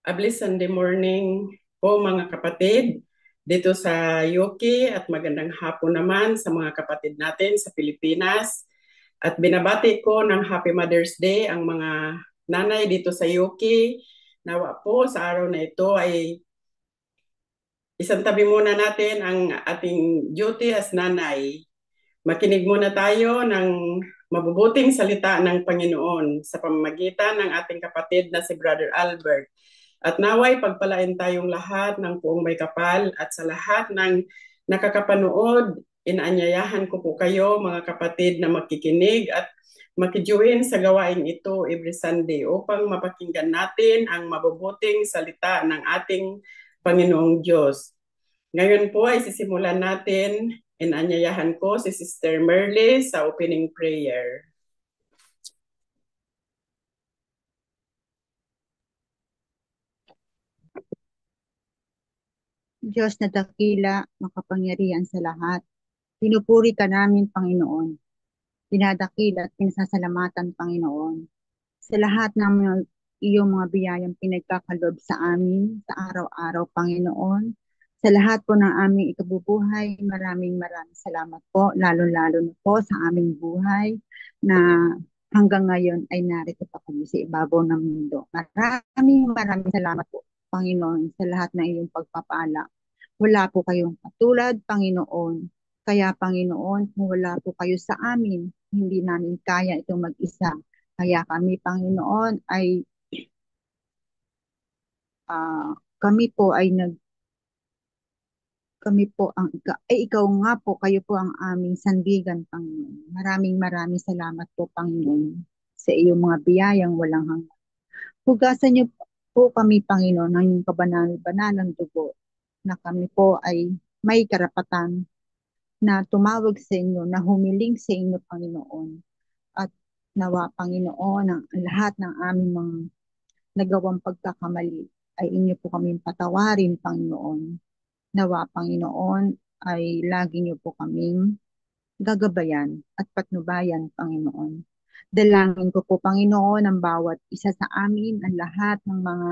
Abli Sunday morning po mga kapatid dito sa UK at magandang hapon naman sa mga kapatid natin sa Pilipinas. At binabati ko ng Happy Mother's Day ang mga nanay dito sa UK. Nawa po sa araw na ito ay isang tabi muna natin ang ating duty as nanay. Makinig muna tayo ng mabubuting salita ng Panginoon sa pamamagitan ng ating kapatid na si Brother Albert. At naway pagpalain tayong lahat ng puong may kapal at sa lahat ng nakakapanood, inaanyayahan ko po kayo mga kapatid na makikinig at makijoin sa gawain ito every Sunday upang mapakinggan natin ang mabubuting salita ng ating Panginoong Diyos. Ngayon po ay sisimulan natin. Inaanyayahan ko si Sister Merle sa opening prayer. Diyos na dakila, makapangyarihan sa lahat. Pinupuri ka namin, Panginoon. Dinadakila at pinasasalamatan, Panginoon. Sa lahat ng iyong mga biyayang pinagkakalob sa amin, sa araw-araw, Panginoon. Sa lahat po ng aming ikabubuhay, maraming salamat po, lalo-lalo na po sa aming buhay na hanggang ngayon ay narito pa kami sa ibabaw ng mundo. Maraming salamat po, Panginoon, sa lahat ng iyong pagpapala. Wala po kayong katulad, Panginoon. Kaya, Panginoon, kung wala po kayo sa amin, hindi namin kaya itong mag-isa. Kaya kami, Panginoon, ay kami po ay kami po ang ikaw nga po, kayo po ang aming sandigan, Panginoon. Maraming salamat po, Panginoon, sa iyong mga biyayang walang hanggan. Hugasan niyo po kami, Panginoon, ng iyong kabanal-banalang dugo na kami po ay may karapatan na tumawag sa inyo, na humiling sa inyo, Panginoon. At nawa, Panginoon, ang lahat ng aming mga nagawang pagkakamali ay inyo po kami patawarin, Panginoon. Nawa, Panginoon, ay lagi niyo po kaming gagabayan at patnubayan, Panginoon. Dalangin ko po, Panginoon, ang bawat isa sa amin, ang lahat ng mga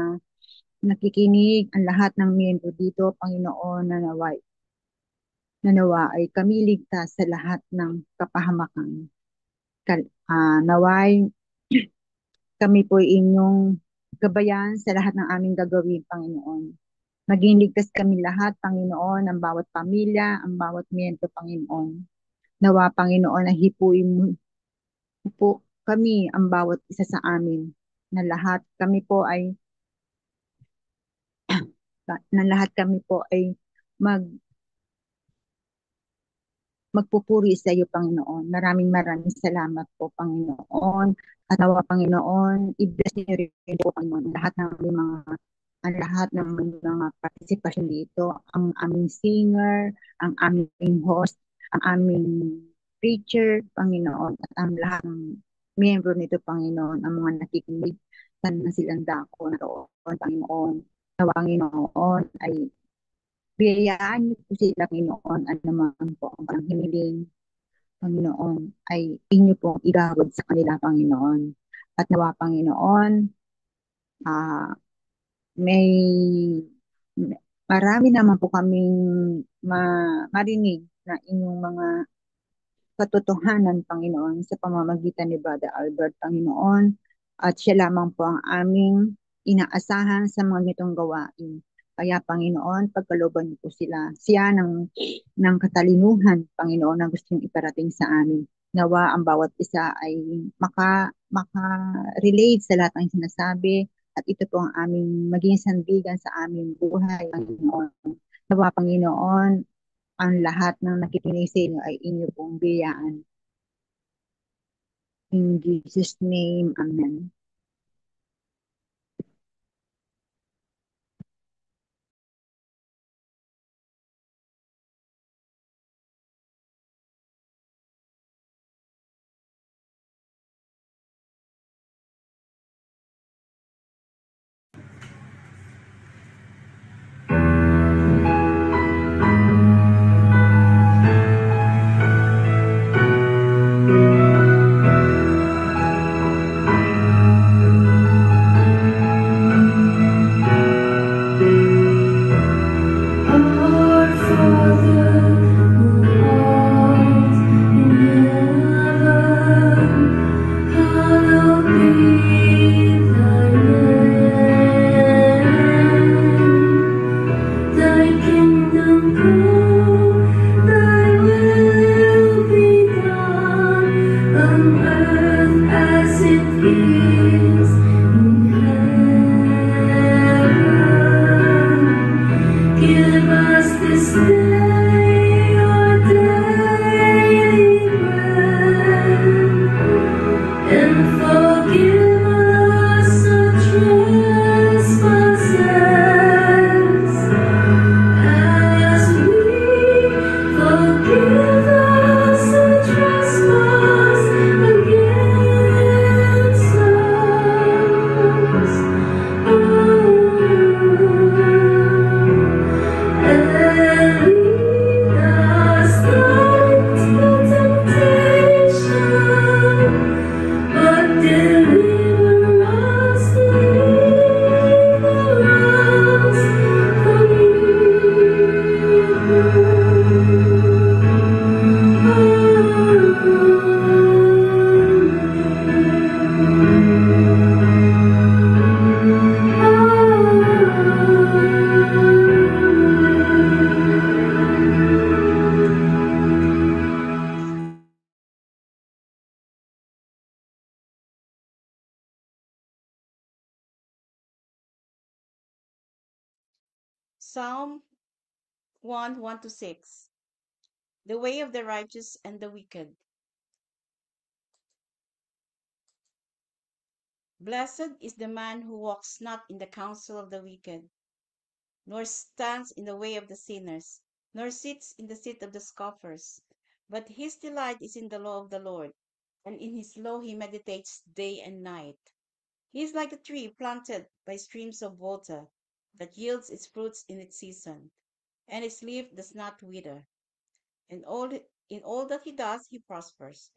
nakikinig, ang lahat ng miyembro dito, Panginoon, na nawa ay kami ligtas sa lahat ng kapahamakan. Naway, kami po inyong gabayan sa lahat ng aming gagawin, Panginoon. Maging ligtas kami lahat, Panginoon, ang bawat pamilya, ang bawat miyembro, Panginoon. Nawa, Panginoon, na hipuin mo po kami, ang bawat isa sa amin, na lahat kami po ay mag magpupuri sa iyo, Panginoon. Maraming salamat po, Panginoon. At nawa, Panginoon, i-bless niyo rin po, Panginoon, ang lahat ng mga participation dito, ang aming singer, ang aming host, ang aming preacher, Panginoon, at ang lahat ng miyembro nito, Panginoon, ang mga nakikinig, sana silang dako na roon, Panginoon. Nawa, Panginoon, ay biyayaan niyo po sila, Panginoon, at naman po ang hiniling, Panginoon, ay inyo pong igawad sa kanila, Panginoon. At nawa, Panginoon, ah, may marami naman po kaming marinig na inyong mga katotohanan, Panginoon, sa pamamagitan ni Brother Albert, Panginoon, at siya lamang po ang aming inaasahan sa mga nitong gawain. Kaya, Panginoon, pagkalooban niyo po siya ng katalinuhan, Panginoon, na gusto niyong iparating sa amin. Nawa ang bawat isa ay maka-relate sa lahat ng sinasabi, at ito po ang aming maging sandigan sa aming buhay, Panginoon. Nawa, Panginoon, ang lahat ng nakikinig sa inyo ay inyo pong biyaan. In Jesus' name, Amen. Psalm 1, 1 to 6. The way of the righteous and the wicked. Blessed is the man who walks not in the counsel of the wicked, nor stands in the way of the sinners, nor sits in the seat of the scoffers. But his delight is in the law of the Lord, and in his law he meditates day and night. He is like a tree planted by streams of water, that yields its fruits in its season, and its leaf does not wither. In all that he does, he prospers.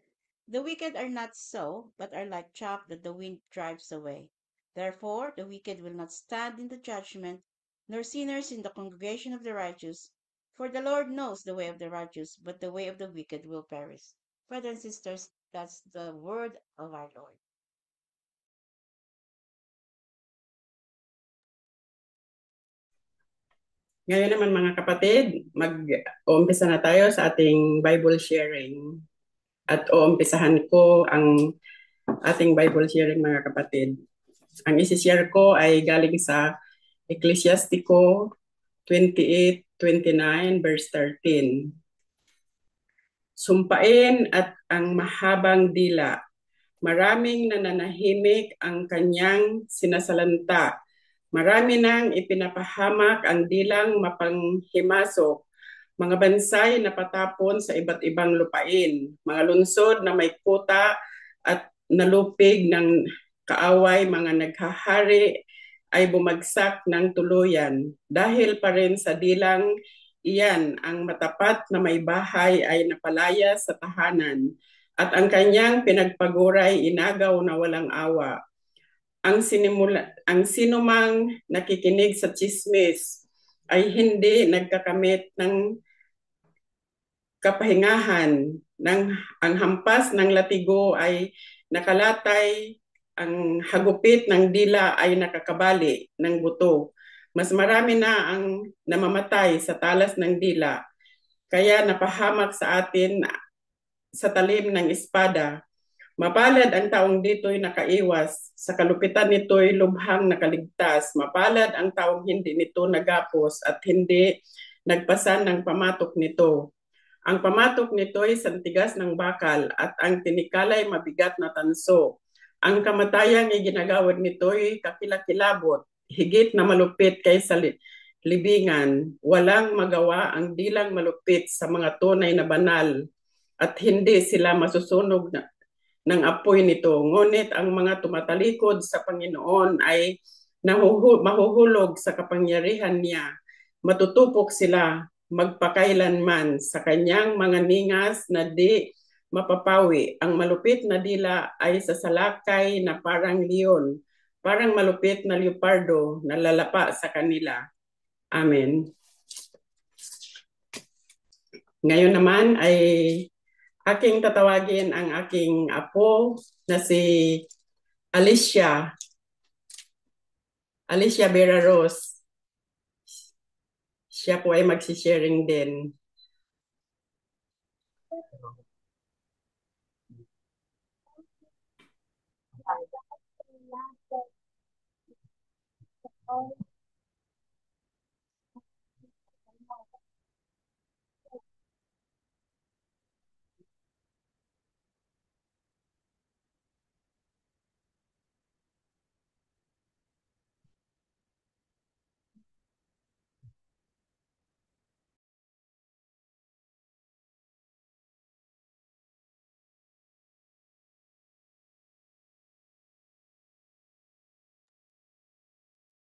The wicked are not so, but are like chaff that the wind drives away. Therefore, the wicked will not stand in the judgment, nor sinners in the congregation of the righteous. For the Lord knows the way of the righteous, but the way of the wicked will perish. Brothers and sisters, that's the word of our Lord. Ngayon naman mga kapatid, mag-uumpisa na tayo sa ating Bible sharing. At uumpisahan ko ang ating Bible sharing mga kapatid. Ang isi-share ko ay galing sa Ecclesiastico 28:29 verse 13. Sumpain at ang mahabang dila, maraming nananahimik ang kanyang sinasalanta. Marami nang ipinapahamak ang dilang mapanghimasok, mga bansay na patapon sa iba't ibang lupain, mga lungsod na may kuta at nalupig ng kaaway, mga naghahari ay bumagsak ng tuluyan. Dahil pa rin sa dilang iyan, ang matapat na may bahay ay napalaya sa tahanan at ang kanyang pinagpaguray inagaw na walang awa. Ang sinumang nakikinig sa chismis ay hindi nagkakamit ng kapahingahan. Ang hampas ng latigo ay nakalatay, ang hagupit ng dila ay nakakabali ng buto. Mas marami na ang namamatay sa talas ng dila, kaya napahamak sa atin sa talim ng espada. Mapalad ang taong dito'y nakaiwas, sa kalupitan nito'y lubhang nakaligtas. Mapalad ang taong hindi nito nagapos at hindi nagpasan ng pamatok nito. Ang pamatok nito'y santigas ng bakal at ang tinikalay mabigat na tanso. Ang kamatayang iginagawad nito'y kakilakilabot, higit na malupit kaysa libingan. Walang magawa ang dilang malupit sa mga tunay na banal at hindi sila masusunog ng apoy nito. Ngunit ang mga tumatalikod sa Panginoon ay mahuhulog sa kapangyarihan niya. Matutupok sila magpakailanman sa kanyang mga ningas na di mapapawi. Ang malupit na dila ay sa salakay na parang leon, parang malupit na leopardo na lalapa sa kanila. Amen. Ngayon naman ay aking tatawagin ang aking apo na si Alicia. Alicia Vera Rose. Siya po ay magsisharing din.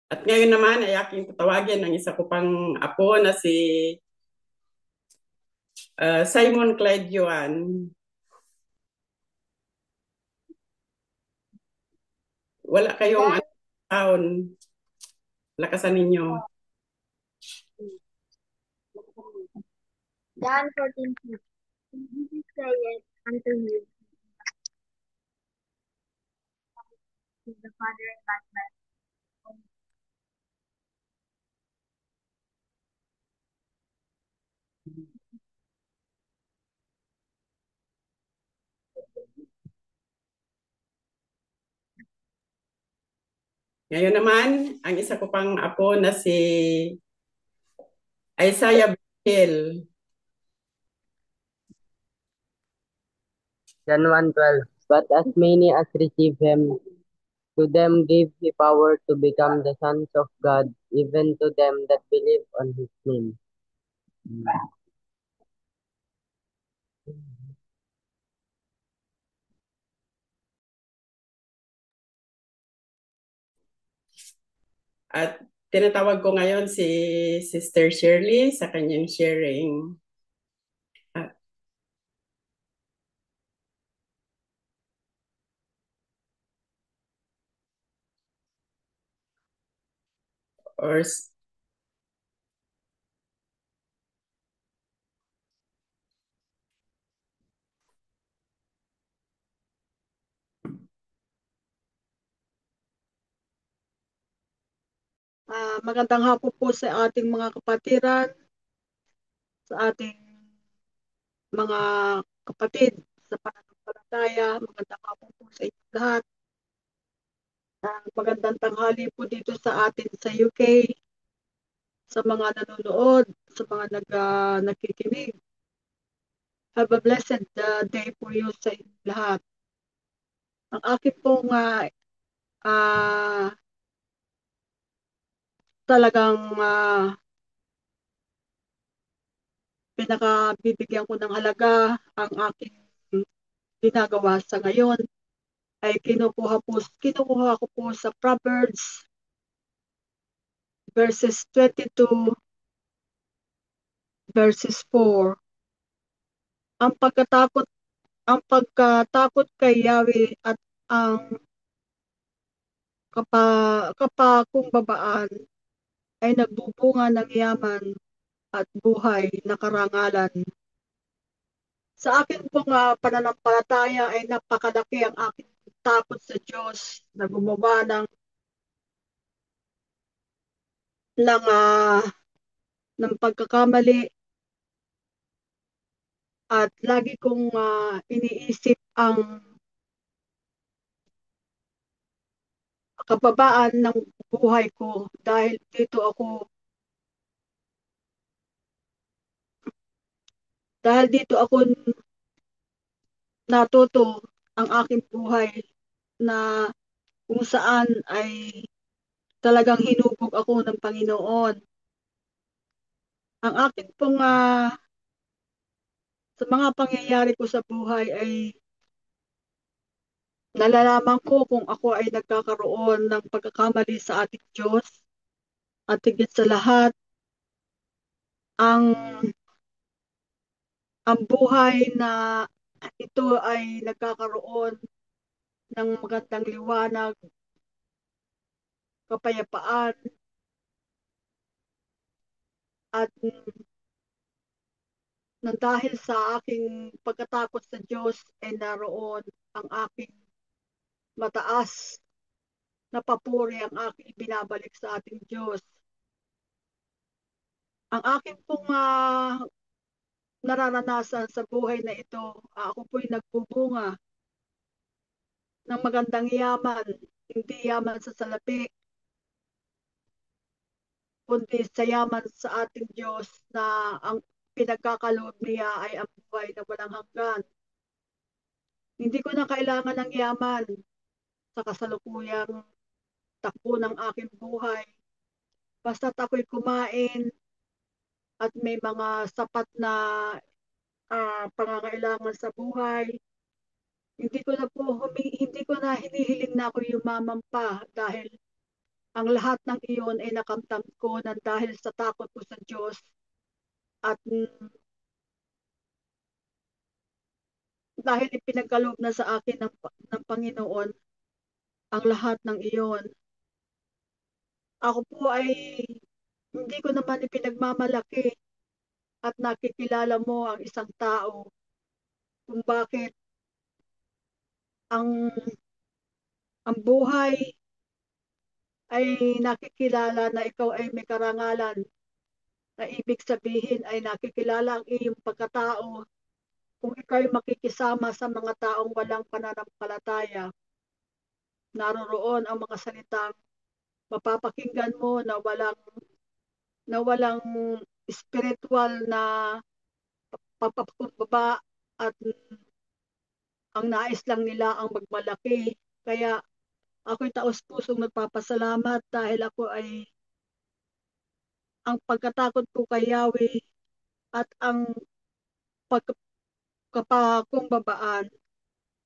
At ngayon naman ay aking tatawagin ang isa ko pang apo na si Simon Clyde Yuan. Wala kayong taon. Lakasan ninyo. John 14:2. Jesus said unto you, the Father and God bless. Ngayon naman, ang isa ko pang apo na si Isaiah Brazil. John 1:12. But as many as receive him, to them gave he power to become the sons of God, even to them that believe on his name. At tinatawag ko ngayon si Sister Shirley sa kanyang sharing. Or Magandang hapon po sa ating mga kapatiran, sa ating mga kapatid sa pananampalataya. Magandang hapon po sa inyo lahat. Magandang tanghali po dito sa atin sa UK, sa mga nanonood, sa mga nakikinig. Have a blessed day for you sa inyo lahat. Ang akin pong talagang pinakabibigyan ko ng halaga ang aking ginagawa sa ngayon ay kinukuha ko po sa Proverbs verses 22 verses 4. Ang pagkatakot kay Yahweh at ang kapakumbabaan ay nagbubunga ng yaman at buhay na karangalan. Sa akin pong pananampalataya ay napakalaki ang aking takot sa Diyos na gumawa ng pagkakamali at lagi kong iniisip ang kababaan ng buhay ko dahil dito ako natuto ang aking buhay na kung saan ay talagang hinubog ako ng Panginoon. Ang akin pong sa mga pangyayari ko sa buhay ay nalalaman ko kung ako ay nagkakaroon ng pagkakamali sa ating Diyos at higit sa lahat ang buhay na ito ay nagkakaroon ng magandang liwanag, kapayapaan at nang dahil sa aking pagkatakot sa Diyos ay naroon ang aking mataas na papuri ang aking binabalik sa ating Diyos. Ang aking pong nararanasan sa buhay na ito, ako po'y nagbubunga ng magandang yaman, hindi yaman sa salapi, kundi sa yaman sa ating Diyos na ang pinagkakaloob niya ay ang buhay na walang hanggan. Hindi ko na kailangan ng yaman sa kasalukuyang takbo ng aking buhay. Basta't ako'y kumain at may mga sapat na pangangailangan sa buhay, hindi ko na hinihiling na ako yumaman pa dahil Ang lahat ng iyon ay nakamtam ko ng dahil sa takot ko sa Diyos at dahil ipinagkaloob na sa akin ng Panginoon ang lahat ng iyon. Ako po ay hindi ko naman ipinagmamalaki at nakikilala mo ang isang tao kung bakit ang buhay ay nakikilala na ikaw ay may karangalan, na ibig sabihin ay nakikilala ang iyong pagkatao kung ikaw ay makikisama sa mga taong walang pananampalataya. Naroroon ang mga salitang mapapakinggan mo na walang spiritual na pagpapakumbaba at ang nais lang nila ang magmalaki. Kaya ako'y taos-pusong nagpapasalamat dahil ako ay ang pagkatakot ko kay Yahweh at ang pagkapakumbabaan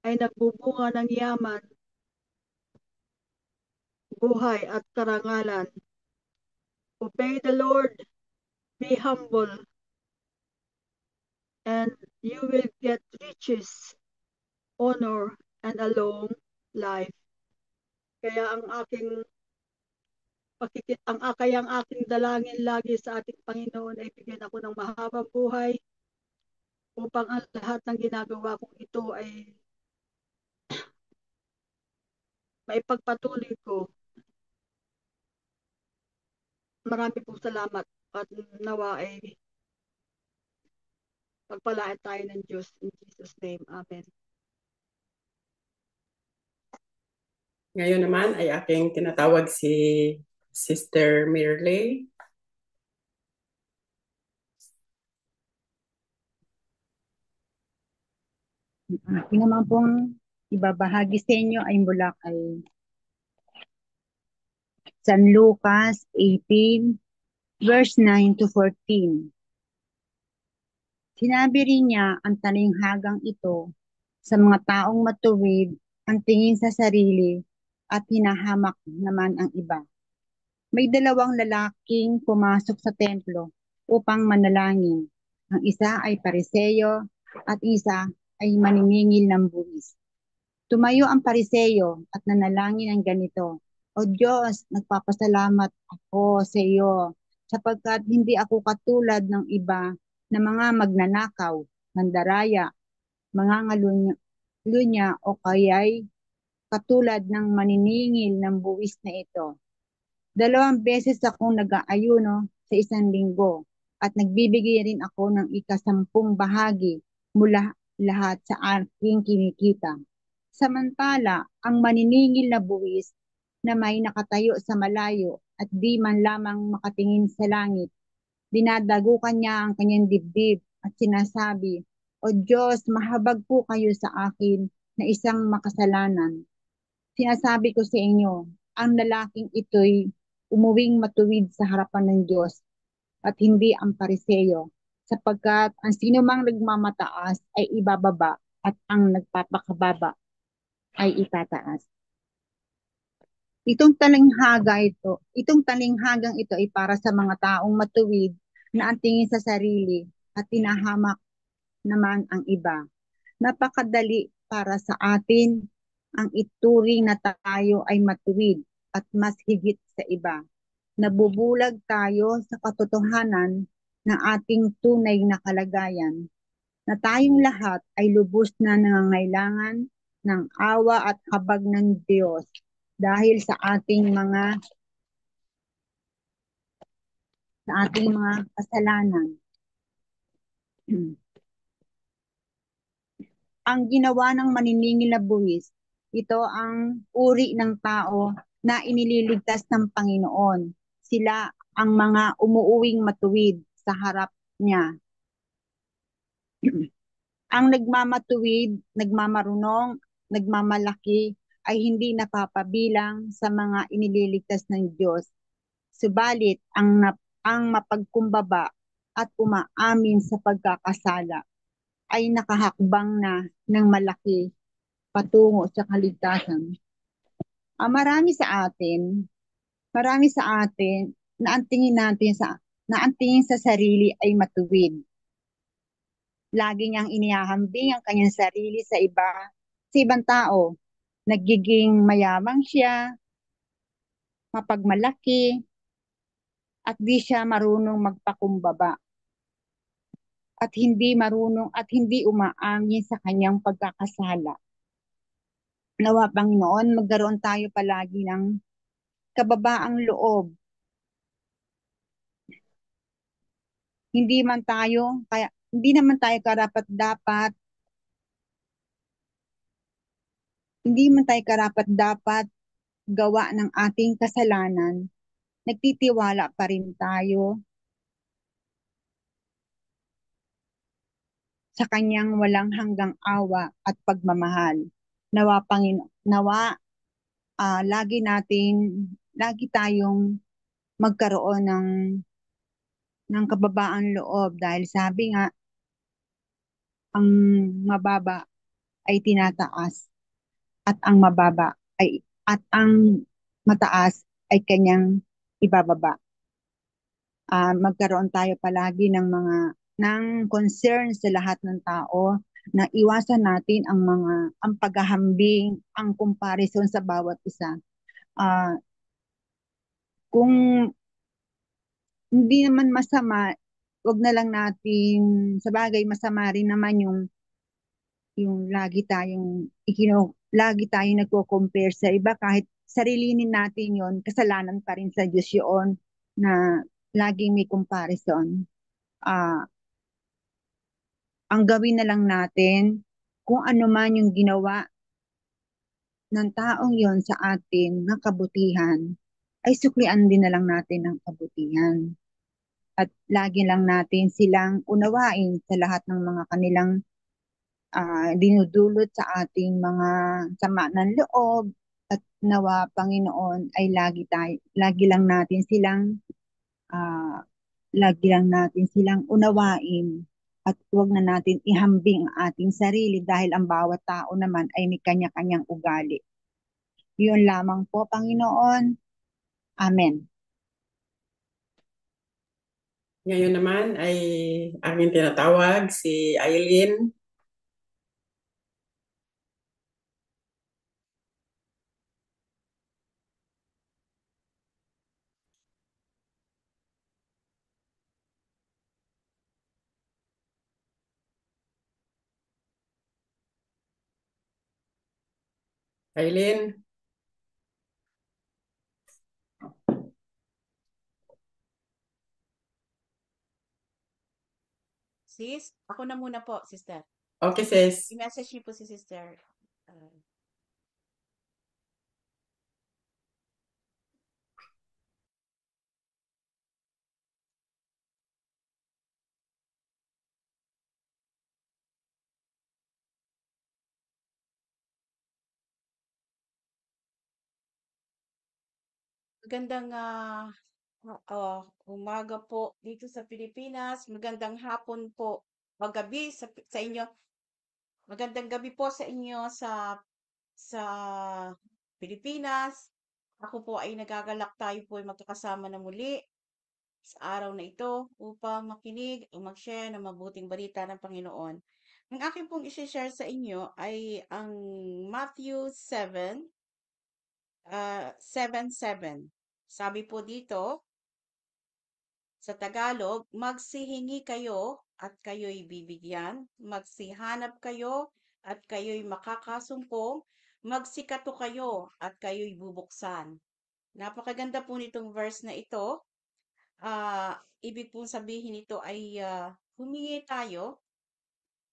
ay nagbubunga ng yaman, buhay at karangalan. Obey the Lord, be humble, and you will get riches, honor, and a long life. Kaya ang aking dalangin lagi sa ating Panginoon ay bigyan ako ng mahabang buhay upang ang lahat ng ginagawa kong ito ay maipagpatuloy ko. Marami pong salamat at nawa ay pagpalain tayo ng Diyos in Jesus' name. Amen. Ngayon naman ay aking tinatawag si Sister Mirley. Aking naman pong ibabahagi sa inyo ay mula kay San Lucas 18, verse 9 to 14. Sinabi rin niya ang talinghagang ito sa mga taong matuwid ang tingin sa sarili at hinahamak naman ang iba. May dalawang lalaking pumasok sa templo upang manalangin. Ang isa ay pariseyo at isa ay maniningil ng buwis. Tumayo ang pariseyo at nanalangin ng ganito, O Diyos, nagpapasalamat ako sa iyo sapagkat hindi ako katulad ng iba na mga magnanakaw, mandaraya, mga ngalunya o kaya'y katulad ng maniningil ng buwis na ito. 2 beses akong nag-aayuno sa isang linggo at nagbibigay rin ako ng 10 bahagi mula lahat sa aking kinikita. Samantala, ang maniningil na buwis na may nakatayo sa malayo at di man lamang makatingin sa langit, dinadagukan niya ang kanyang dibdib at sinasabi, O Diyos, mahabag po kayo sa akin na isang makasalanan. Sinasabi ko sa inyo, ang lalaking ito'y umuwing matuwid sa harapan ng Diyos at hindi ang pariseyo, sapagkat ang sinumang nagmamataas ay ibababa at ang nagpapakababa ay itataas. Itong talinghagang ito ay para sa mga taong matuwid na ang tingin sa sarili at tinahamak naman ang iba. Napakadali para sa atin ang ituring na tayo ay matuwid at mas higit sa iba. Nabubulag tayo sa katotohanan ng ating tunay na kalagayan na tayong lahat ay lubos na nangangailangan ng awa at habag ng Diyos dahil sa ating mga kasalanan. Ang ginawa ng maniningil na buwis, ito ang uri ng tao na inililigtas ng Panginoon. Sila ang mga umuuwing matuwid sa harap niya. Ang nagmamatuwid, nagmamarunong, nagmamalaki ay hindi napapabilang sa mga inililigtas ng Diyos. Subalit ang mapagkumbaba at umaamin sa pagkakasala ay nakahakbang na ng malaki patungo sa kaligtasan. Marami sa atin Marami sa atin na ang tingin sa sarili ay matuwid. Lagi niyang inihahambing ang kanyang sarili sa ibang tao. Nagiging mayamang siya, mapagmalaki, at di siya marunong magpakumbaba. At hindi umaangin sa kanyang pagkakasala. Nawa Panginoon, magkaroon tayo palagi ng kababaang loob. Hindi naman tayo karapat-dapat gawa ng ating kasalanan. Nagtitiwala pa rin tayo sa kanyang walang hanggang awa at pagmamahal. Nawa lagi tayong magkaroon ng kababaang loob dahil sabi nga ang mababa ay tinataas at ang mataas ay kanyang ibababa. Magkaroon tayo palagi ng concern sa lahat ng tao na iwasan natin ang paghahambing, ang comparison sa bawat isa. Kung hindi naman masama, wag na lang natin, sa bagay masama rin naman yung lagi tayong nagko-compare sa iba kahit sarilinin natin yon, kasalanan pa rin sa Diyos yun na laging may comparison. Ang gawin na lang natin kung ano man yung ginawa ng taong yon sa atin ng kabutihan, ay suklian din na lang natin ng kabutihan. At lagi lang natin silang unawain sa lahat ng mga kanilang dinudulot sa ating mga sama ng loob, at nawa Panginoon ay lagi lang natin silang unawain at huwag na natin ihambing ang ating sarili dahil ang bawat tao naman ay may kanya-kanyang ugali. Yun lamang po, Panginoon. Amen. Ngayon naman ay aking tinatawag si Aileen. Aileen? Sis, ako na muna po, sister. Okay, sis. I-message niyo po si sister. Magandang umaga po dito sa Pilipinas. Magandang hapon po. Gabi sa inyo. Magandang gabi po sa inyo sa Pilipinas. Ako po ay nagagalak tayo po ay magkakasama na muli sa araw na ito upang makinig o mag-share ng mabuting balita ng Panginoon. Ang akin pong i-share sa inyo ay ang Matthew 7, 7:7. Sabi po dito, sa Tagalog, magsihingi kayo at kayo'y bibigyan, magsihanap kayo at kayo'y makakasumpong, magsikato kayo at kayo'y bubuksan. Napakaganda po nitong verse na ito. Ibig pong sabihin nito ay humingi tayo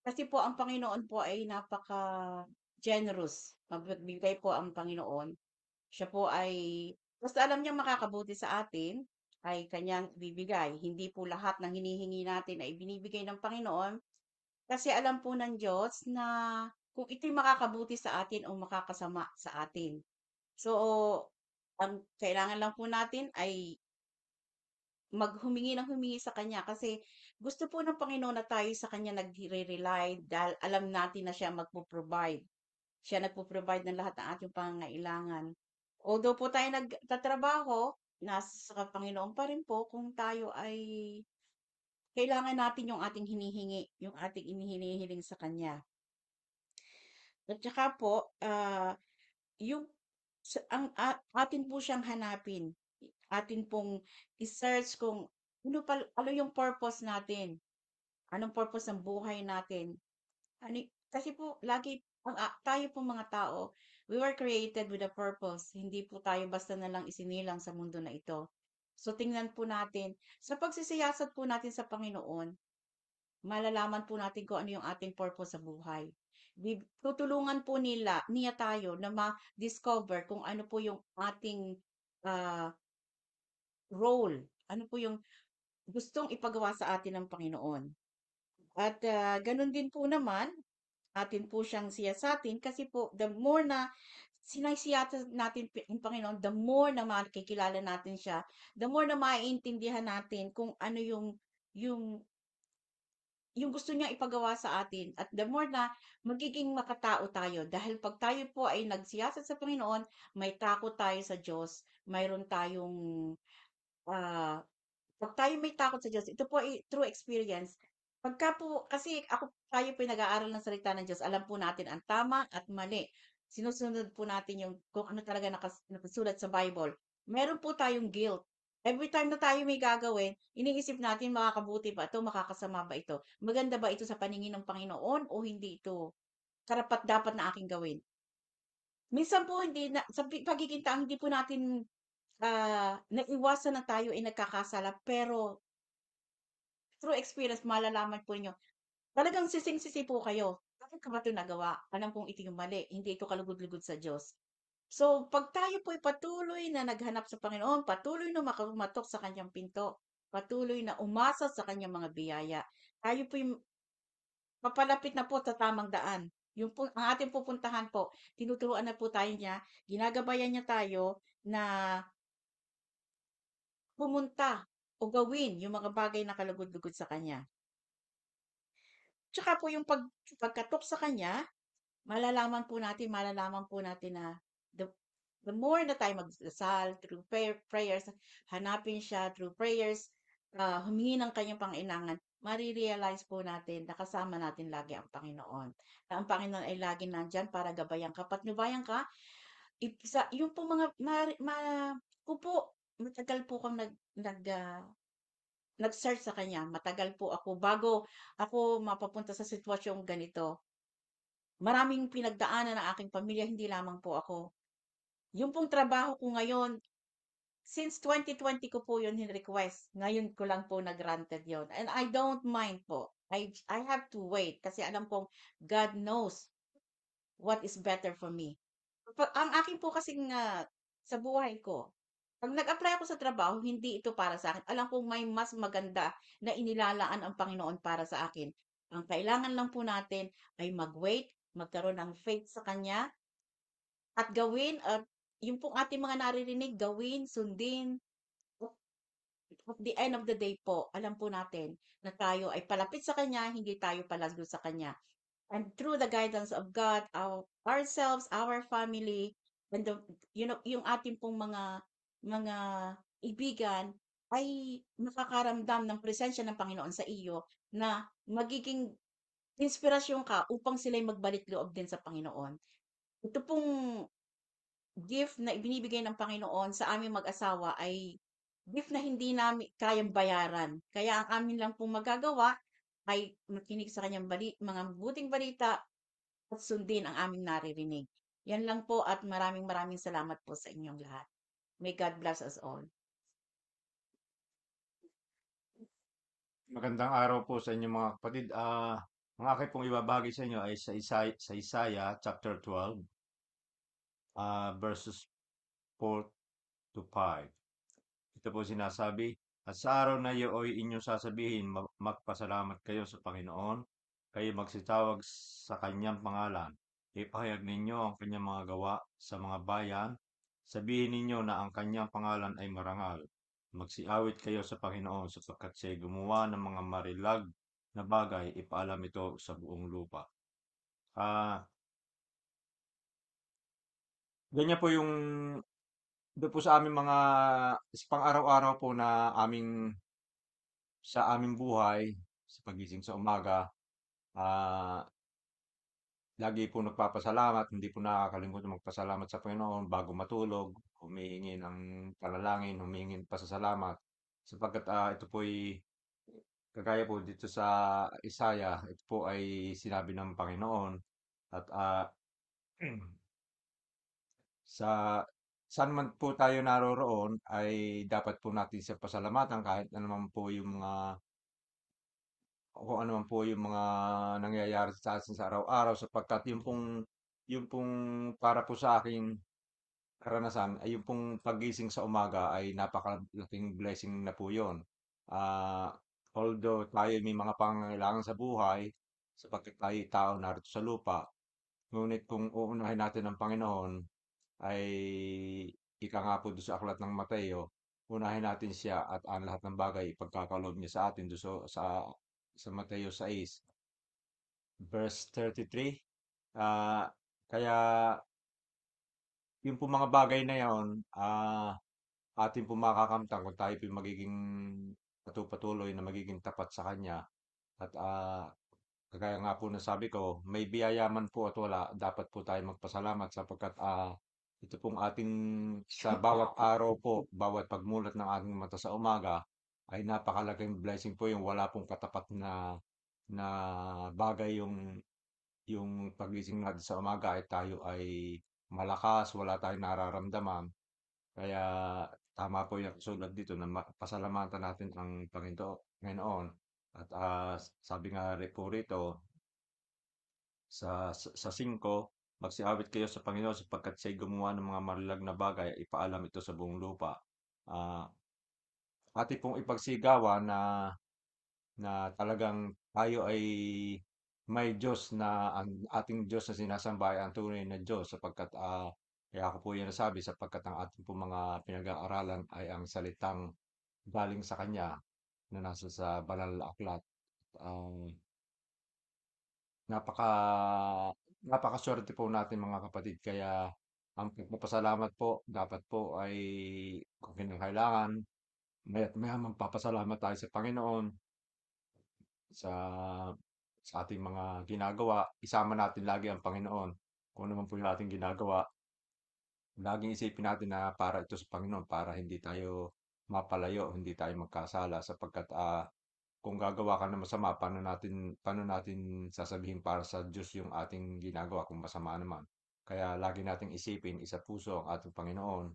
kasi po ang Panginoon po ay napaka-generous. Magbibigay po ang Panginoon. Siya po ay, basta alam niyang makakabuti sa atin, ay kanyang ibibigay. Hindi po lahat ng hinihingi natin ay binibigay ng Panginoon kasi alam po ng Diyos na kung ito'y makakabuti sa atin o makakasama sa atin. So, ang kailangan lang po natin ay humingi sa Kanya kasi gusto po ng Panginoon na tayo sa Kanya nagre-rely dahil alam natin na siya magpo-provide. Siya nagpo-provide ng lahat ng ating pangangailangan. Although po tayo nagtatrabaho, nasa Panginoon pa rin po kung tayo ay kailangan natin yung ating hinihingi, yung ating hinihiling sa Kanya. At saka po, yung atin po siyang hanapin. Atin pong i-search kung ano yung purpose natin. Anong purpose ng buhay natin. Kasi po, lagi, tayo po mga tao, we were created with a purpose. Hindi po tayo basta na lang isinilang sa mundo na ito. So, tingnan po natin, sa pagsisiyasat po natin sa Panginoon, malalaman po natin kung ano yung ating purpose sa buhay. Tutulungan po niya tayo na ma-discover kung ano po yung ating ah, role, ano po yung gustong ipagawa sa atin ng Panginoon. At ganun din po naman, atin po siyang siyasatin kasi po the more na sinasiyasat natin ang Panginoon, the more na makikilala natin siya, the more na maiintindihan natin kung ano yung yung gusto niya ipagawa sa atin at the more na magiging makatao tayo dahil pag tayo po ay nagsiyasat sa Panginoon, may takot tayo sa Diyos, mayroon tayong ah, pag tayo may takot sa Diyos, ito po ay true experience. Pagka po, kasi tayo po ay nag-aaral ng salita ng Diyos, alam po natin ang tama at mali. Sinusunod po natin yung kung ano talaga nakasulat sa Bible. Meron po tayong guilt. Every time na tayo may gagawin, iniisip natin makakabuti ba ito, makakasama ba ito, maganda ba ito sa paningin ng Panginoon o hindi ito karapat dapat na aking gawin. Minsan po hindi na, sa pagiging tao, hindi po natin naiwasan na tayo ay nagkakasala pero through experience malalaman po niyo, talagang sising-sisi po kayo. Bakit ko ba ito nagawa? Alam kong ito yung mali, hindi ito kalugod-lugod sa Diyos. So, pag tayo po ay patuloy na naghanap sa Panginoon, patuloy na makakumatok sa kanyang pinto, patuloy na umasa sa kanyang mga biyaya, tayo po yung papalapit na po sa tamang daan. Yung po, ang ating pupuntahan po, tinuturuan na po tayo niya, ginagabayan niya tayo na pumunta o gawin yung mga bagay na kalugod-lugod sa kanya. Tsaka po yung pagkatok sa kanya, malalaman po natin na the, the more na tayo magdasal through prayers, hanapin siya through prayers, humingi ng kanyang pangailangan, marirealize po natin na kasama natin lagi ang Panginoon. Na ang Panginoon ay lagi nandyan para gabayan ka. Patnubayan ka, yung po kung po, matagal po kang nag-search sa kanya. Matagal po ako bago ako mapapunta sa sitwasyong ganito. Maraming pinagdaanan ng aking pamilya, hindi lamang po ako. Yung pong trabaho ko ngayon, since 2020 ko po yun request. Ngayon ko lang po na-granted yun. And I don't mind po. I have to wait kasi alam kong God knows what is better for me. Ang akin po kasing sa buhay ko, pag nag-apply ako sa trabaho, hindi ito para sa akin. Alam kong may mas maganda na inilalaan ang Panginoon para sa akin. Ang kailangan lang po natin ay mag-wait, magkaroon ng faith sa Kanya, at gawin, at yung pong ating mga naririnig, gawin, sundin. At the end of the day po, alam po natin na tayo ay palapit sa Kanya, hindi tayo palago sa Kanya. And through the guidance of God, ourselves, our family, and yung ating pong mga ibigan ay makakaramdam ng presensya ng Panginoon sa iyo na magiging inspirasyon ka upang sila'y magbalik loob din sa Panginoon. Ito pong gift na ibinibigay ng Panginoon sa aming mag-asawa ay gift na hindi namin kayang bayaran. Kaya ang amin lang pong magagawa ay makinig sa kanyang mga buting balita at sundin ang aming naririnig. Yan lang po at maraming maraming salamat po sa inyong lahat. May God bless us all. Magandang araw po sa inyo mga kapatid. Ang aking pong ibabahagi sa inyo ay sa Isaiah chapter 12, verses 4 to 5. Ito po sinasabi, at sa araw na iyo ay inyong sasabihin, magpasalamat kayo sa Panginoon, kayo magsitawag sa kanyang pangalan. Ipahayag ninyo ang kanyang mga gawa sa mga bayan. Sabihin ninyo na ang kanyang pangalan ay marangal. Magsiawit kayo sa Panginoon sapagkat siya gumawa ng mga marilag na bagay, ipaalam ito sa buong lupa. Ganyan po yung doon po sa aming mga pang-araw-araw po na sa aming buhay, sa pagising sa umaga, ah, lagi po nagpapasalamat, hindi po nakakalimutan magpasalamat sa Panginoon bago matulog, humihingi ng panalangin, humihingi ng pasasalamat, sapagkat ito po'y kagaya po dito sa Isaiah, ito po ay sinabi ng Panginoon at sa saan man po tayo naroroon ay dapat po natin siya pasalamatan kahit ano naman po yung mga kung ano man po yung mga nangyayari sa atin sa araw-araw sapagkat yung pong para po sa akin karanasan ay yung pong paggising sa umaga ay napakalaking blessing na po yun. Although tayo may mga pangangailangan sa buhay sapagkat tayo tao narito sa lupa, ngunit kung uunahin natin ang Panginoon ay ika nga po doon sa aklat ng Mateo, unahin natin siya at ang lahat ng bagay ipagkakaloob niya sa atin doon sa Mateo 6, verse 33. Kaya yung po mga bagay na yon, atin po makakamtan kung tayo po magiging patuloy na magiging tapat sa Kanya. At kagaya nga po na sabi ko, may biyaya man po at wala, dapat po tayo magpasalamat sapagkat ito pong ating sa bawat araw po, bawat pagmulat ng ating mata sa umaga, ay napakalaking blessing po yung wala pong katapat na bagay yung pagising natin sa umaga ay tayo ay malakas, wala tayong nararamdaman. Kaya tama po yung sulat dito na pasalamatan natin ang Panginoon. At sabi nga po rito sa 5, magsiawit kayo sa Panginoon sapagkat siya'y gumawa ng mga marilag na bagay, ipaalam ito sa buong lupa. Ating pong ipagsigawan na talagang tayo ay may Diyos na ang ating Diyos na sinasamba ay ang tunay na Diyos sapagkat kaya ako po yan nasabi sapagkat ang ating po mga pinag-aaralan ay ang salitang galing sa Kanya na nasa sa banal na aklat. Napaka napakaswerte po natin mga kapatid kaya ang pagpapasalamat po dapat po ay kung kinakailangan maya't maya magpapasalamat tayo sa Panginoon sa ating mga ginagawa. Isama natin lagi ang Panginoon. Kung ano man po yung ating ginagawa, laging isipin natin na para ito sa Panginoon para hindi tayo mapalayo, hindi tayo magkasala sapagkat kung gagawa ka ng masama, paano natin sasabihin para sa Diyos yung ating ginagawa kung masama naman. Kaya lagi nating isipin, isa puso ang ating Panginoon.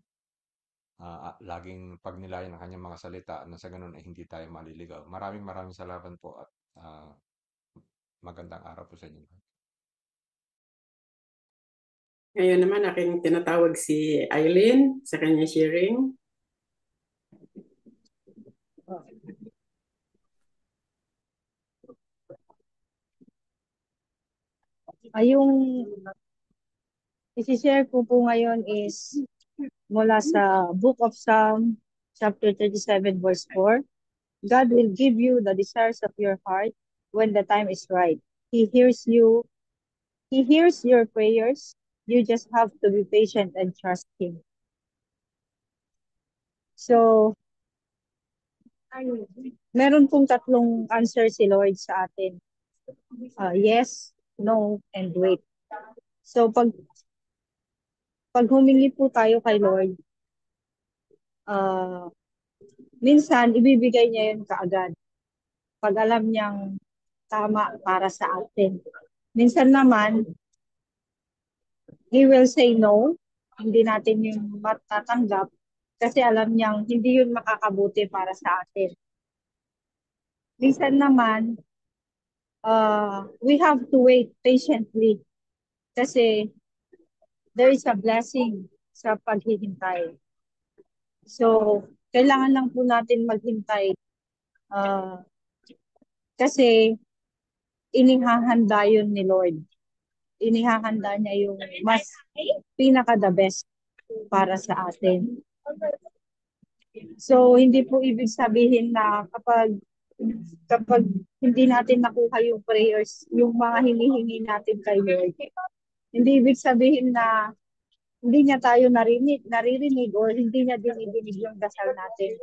Laging pagnilayan ang kanyang mga salita na sa ganun ay hindi tayo maliligaw. Maraming maraming salamat po at magandang araw po sa inyo. Ngayon naman aking tinatawag si Eileen sa kanya sharing. Yung isi-share ko po ngayon is mula sa Book of Psalm, chapter 37, verse 4. God will give you the desires of your heart when the time is right. He hears you. He hears your prayers. You just have to be patient and trust Him. So, meron pong tatlong answer si Lord sa atin. Yes, no, and wait. So, pag humingi po tayo kay Lord, minsan, ibibigay niya yun kaagad. Pag alam niyang tama para sa atin. Minsan naman, He will say no. Hindi natin yung matatanggap kasi alam niyang hindi yun makakabuti para sa atin. Minsan naman, we have to wait patiently kasi there is a blessing sa paghihintay. So, kailangan lang po natin maghintay kasi inihahanda yun ni Lord. Inihahanda niya yung mas pinaka-the best para sa atin. So, hindi po ibig sabihin na kapag hindi natin nakuha yung prayers, yung mga hinihingi natin kay Lord, hindi ibig sabihin na hindi niya tayo naririnig or hindi niya dinidinig yung dasal natin.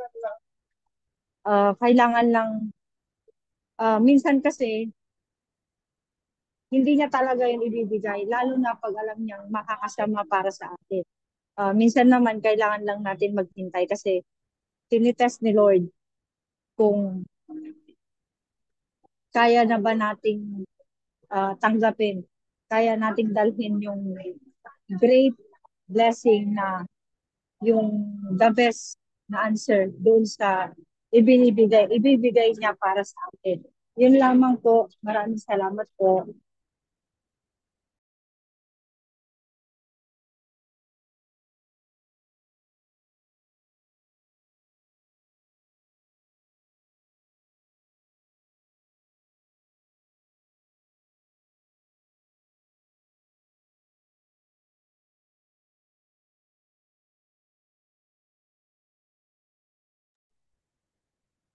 Kailangan lang, minsan kasi, hindi niya talaga yun ibibigay, lalo na pag alam niyang makakasama para sa atin. Minsan naman, kailangan lang natin maghintay kasi tinitest ni Lord kung kaya na ba nating tanggapin, kaya nating dalhin yung great blessing na yung the best na answer doon sa ibibigay niya para sa atin. Yun lamang po. Maraming salamat po.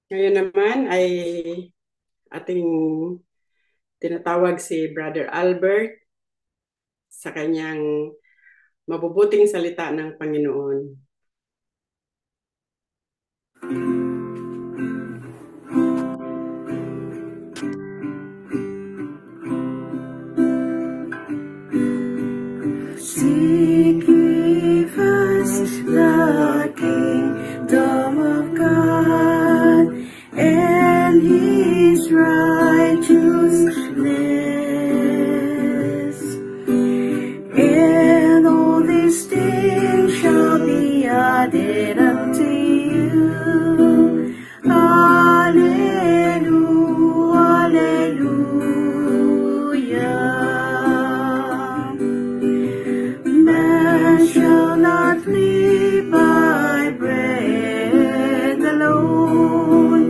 Ngayon naman ay ating tinatawag si Brother Albert sa kanyang mabubuting salita ng Panginoon. Seek ye first the kingdom of God and His righteousness, and all these things shall be added unto you. Hallelujah, hallelujah. Man shall not live by bread alone,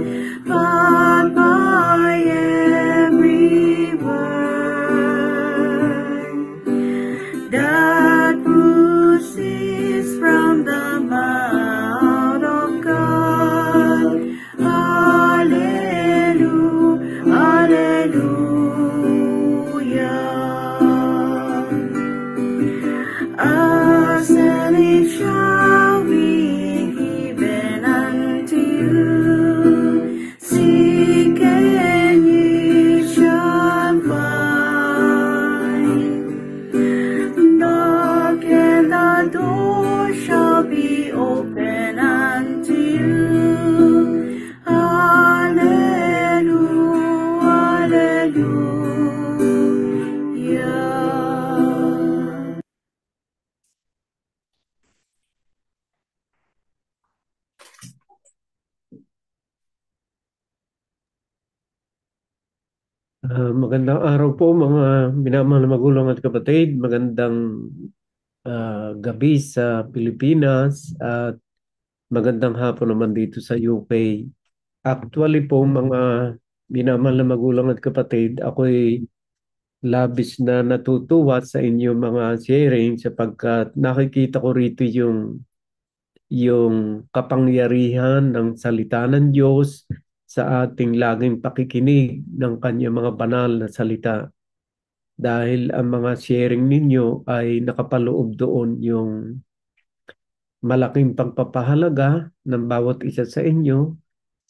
but by every word that proceeds from the mouth of God. Hallelujah, hallelujah. Ask and it shall be given unto you. Seek and ye shall find. Knock and the door shall be open unto you. Hallelujah, hallelujah. Magandang araw po mga minamahal na magulang at kapatid. Magandang gabi sa Pilipinas at magandang hapon naman dito sa UK. Actually po mga minamahal na magulang at kapatid, ako'y labis na natutuwa sa inyong mga sharing sapagkat nakikita ko rito yung kapangyarihan ng salita ng Diyos sa ating laging pakikinig ng kanyang mga banal na salita. Dahil ang mga sharing ninyo ay nakapaloob doon yung malaking pagpapahalaga ng bawat isa sa inyo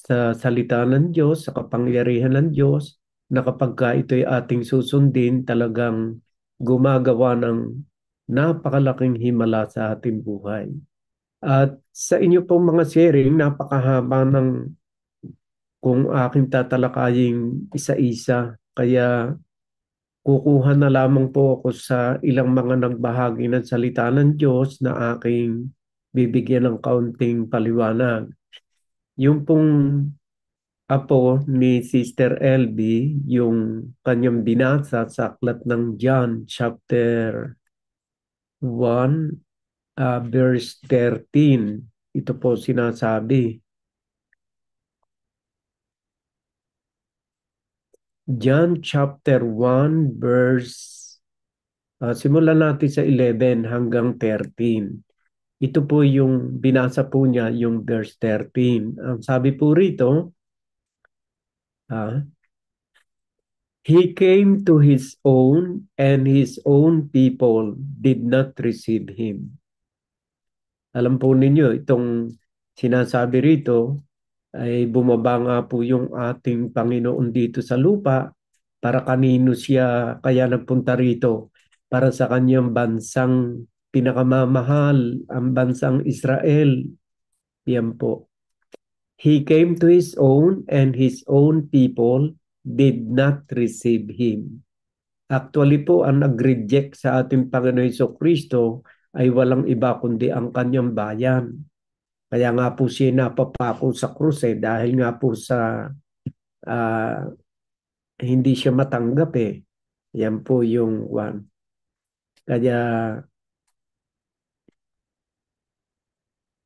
sa salita ng Diyos, sa kapangyarihan ng Diyos, na kapag ito'y ating susundin, talagang gumagawa ng napakalaking himala sa ating buhay. At sa inyo pong mga sharing, napakahaba ng kung aking tatalakaying isa-isa. Kaya kukuha na lamang po ako sa ilang mga nagbahagi ng salita ng Diyos na aking bibigyan ng kaunting paliwanag. Yung pong apo ni Sister LB, yung kanyang binasa sa aklat ng John chapter 1, verse 13. Ito po sinasabi. John chapter 1 verse simulan natin sa 11 hanggang 13. Ito po yung binasa po niya, yung verse 13. Ang sabi po rito, He came to his own, and his own people did not receive him. Alam po ninyo, itong sinasabi rito ay bumaba nga po yung ating Panginoon dito sa lupa para kanino siya kaya nagpunta rito, para sa kanyang bansang pinakamamahal, ang bansang Israel. Yan po. He came to his own, and his own people did not receive him. Actually po, ang nag-reject sa ating Panginoon Jesucristo ay walang iba kundi ang kanyang bayan. Kaya nga po siya napapako sa krus dahil nga po sa hindi siya matanggap Yan po yung one. Kaya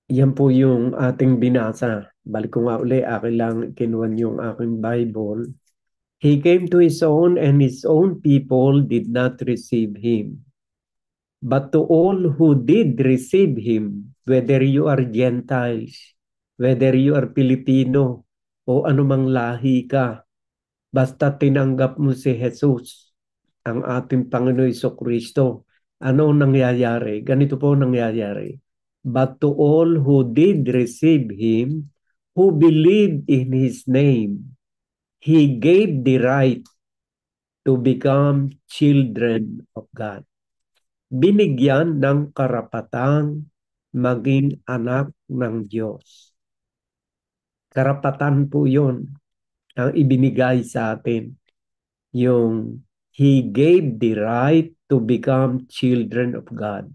yan po yung ating binasa. Balik ko nga uli, akin lang kinuha yung aking Bible. He came to his own, and his own people did not receive him. But to all who did receive him, whether you are Gentiles, whether you are Filipino, o anumang lahi ka, basta tinanggap mo si Jesus, ang ating Panginoon Jesucristo, ano nangyayari? Ganito po nangyayari. But to all who did receive him, who believed in his name, he gave the right to become children of God. Binigyan ng karapatang maging anak ng Diyos. Karapatan po yun ang ibinigay sa atin. Yung he gave the right to become children of God.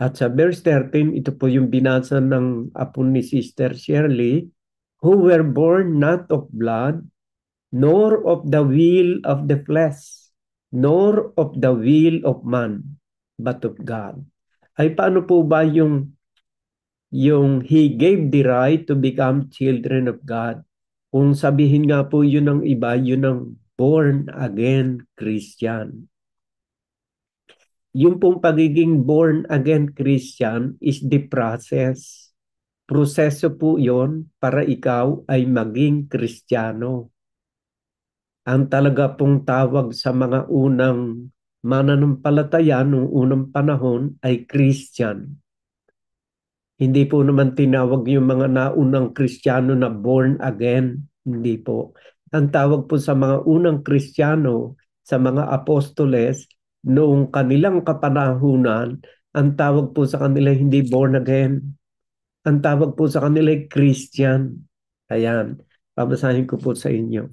At sa verse 13, ito po yung binasa ng apo ni Sister Shirley, who were born not of blood, nor of the will of the flesh, nor of the will of man, but of God. Ay paano po ba yung he gave the right to become children of God? Kung sabihin nga po yun ng iba, yun ng born again Christian. Yung pong pagiging born again Christian is the process. Proseso po yon para ikaw ay maging Kristiyano. Ang talaga pong tawag sa mga unang mananampalataya noong unang panahon ay Christian. Hindi po naman tinawag yung mga naunang Kristiyano na born again. Hindi po. Ang tawag po sa mga unang Kristiyano, sa mga apostoles, noong kanilang kapanahunan, ang tawag po sa kanila hindi born again. Ang tawag po sa kanila ay Christian. Ayan, babasahin ko po sa inyo.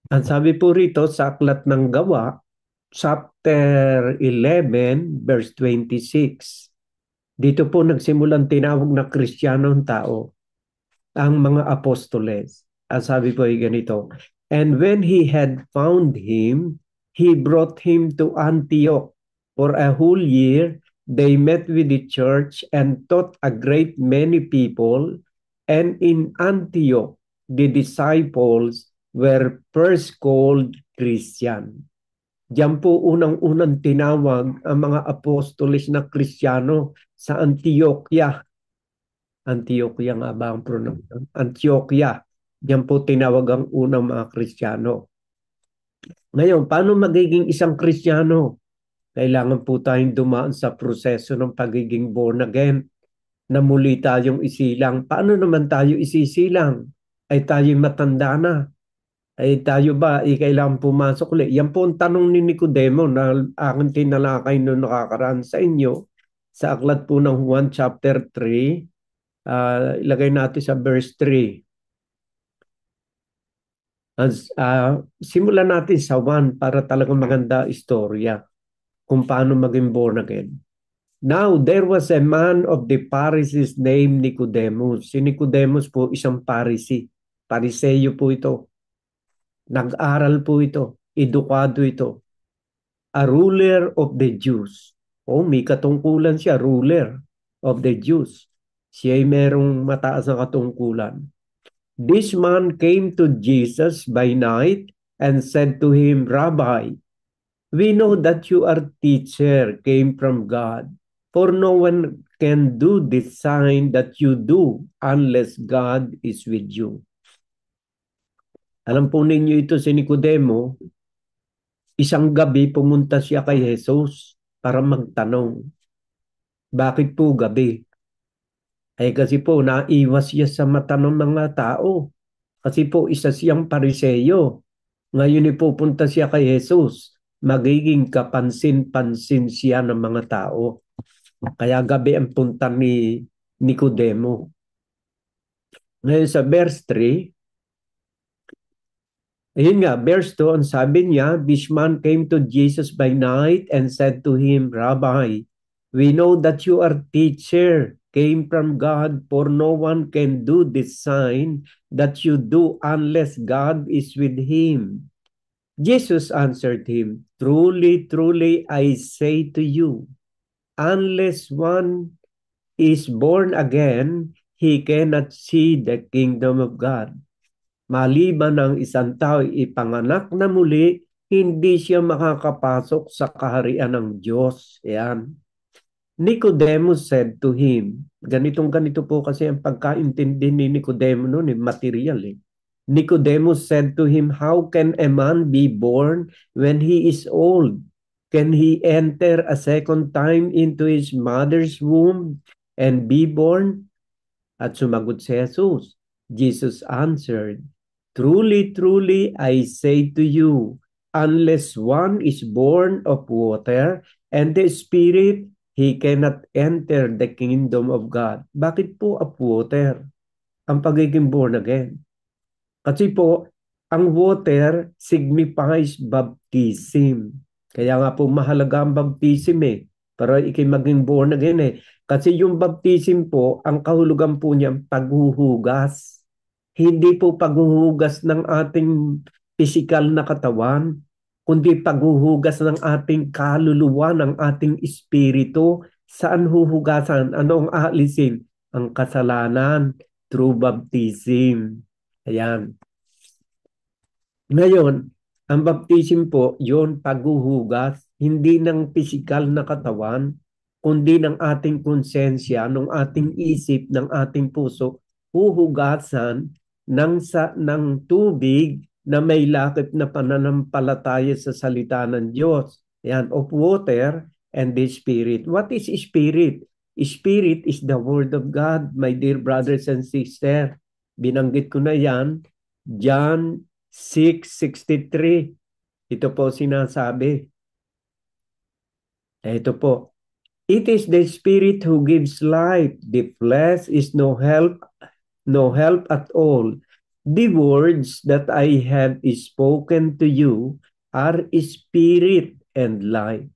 Ang sabi po rito sa Aklat ng Gawa, chapter 11, verse 26. Dito po nagsimulang tinawag na Kristiyanong tao, ang mga apostoles. Ang sabi po ay ganito, and when he had found him, he brought him to Antioch. For a whole year, they met with the church and taught a great many people, and in Antioch, the disciples were first called Christian. Diyan po unang-unang tinawag ang mga apostoles na Kristiyano sa Antioquia. Antioquia nga ba ang pronoun? Antioquia. Diyan po tinawag ang unang mga Kristiyano. Ngayon, paano magiging isang Kristiyano? Kailangan po tayong dumaan sa proseso ng pagiging born again, na muli tayong isilang. Paano naman tayo isisilang? Ay tayo matanda na. Ay tayo ba kailangan pumasok ulit? Yan po ang tanong ni Nicodemo na aking tinalakay noong nakakaraan sa inyo sa aklat po ng Juan chapter 3. Ilagay natin sa verse 3. Simulan natin sa 1 para talagang maganda istorya kung paano maging born again. Now, there was a man of the Pharisees named Nicodemus. Si Nicodemus po isang Pharisee. Pariseyo po ito. Nag-aral po ito. Edukado ito. A ruler of the Jews. May katungkulan siya, ruler of the Jews. Siya ay merong mataas na katungkulan. This man came to Jesus by night and said to him, Rabbi, we know that you are teacher, came from God. For no one can do this sign that you do unless God is with you. Alam po ninyo ito si Nicodemo, isang gabi pumunta siya kay Jesus para magtanong. Bakit po gabi? Ay kasi po naiwas siya sa mata ng mga tao. Kasi po isa siyang pariseyo. Ngayon ipupunta siya kay Jesus. Magiging kapansin-pansin siya ng mga tao. Kaya gabi ang punta ni Nicodemo. Ngayon sa verse 3, ayun nga, verse 2, ang sabi niya, this man came to Jesus by night and said to him, Rabbi, we know that you are teacher, came from God, for no one can do this sign that you do unless God is with him. Jesus answered him, truly, truly, I say to you, unless one is born again, he cannot see the kingdom of God. Maliban ang isang tao ipanganak na muli, hindi siya makakapasok sa kaharian ng Diyos. Yan. Nicodemus said to him, ganito po kasi ang pagkaintindi ni Nicodemo noon, material eh. Nicodemus said to him, how can a man be born when he is old? Can he enter a second time into his mother's womb and be born? At sumagot si Jesus. Jesus answered, truly, truly, I say to you, unless one is born of water and the Spirit, he cannot enter the kingdom of God. Bakit po of water? Ang pagiging born again. Kasi po, ang water signifies baptism. Kaya nga po mahalaga ang baptism eh. Para ikay maging born again eh. Kasi yung baptism po, ang kahulugan po niya paghuhugas. Hindi po paghuhugas ng ating physical na katawan, kundi paghuhugas ng ating kaluluwa, ng ating espiritu. Saan huhugasan? Ano ang aalisin? Ang kasalanan through baptism. Ayan. Ngayon, ang baptism po, yun paghuhugas, hindi ng physical na katawan, kundi ng ating konsensya, ng ating isip, ng ating puso, huhugasan ng tubig na may lakip na pananampalataya sa salita ng Diyos. Yan, of water and the Spirit. What is Spirit? Spirit is the Word of God, my dear brothers and sisters. Binanggit ko na yan, John 6:63. Ito po sinasabi. Ito po. It is the Spirit who gives life. The flesh is no help at all. The words that I have spoken to you are spirit and life.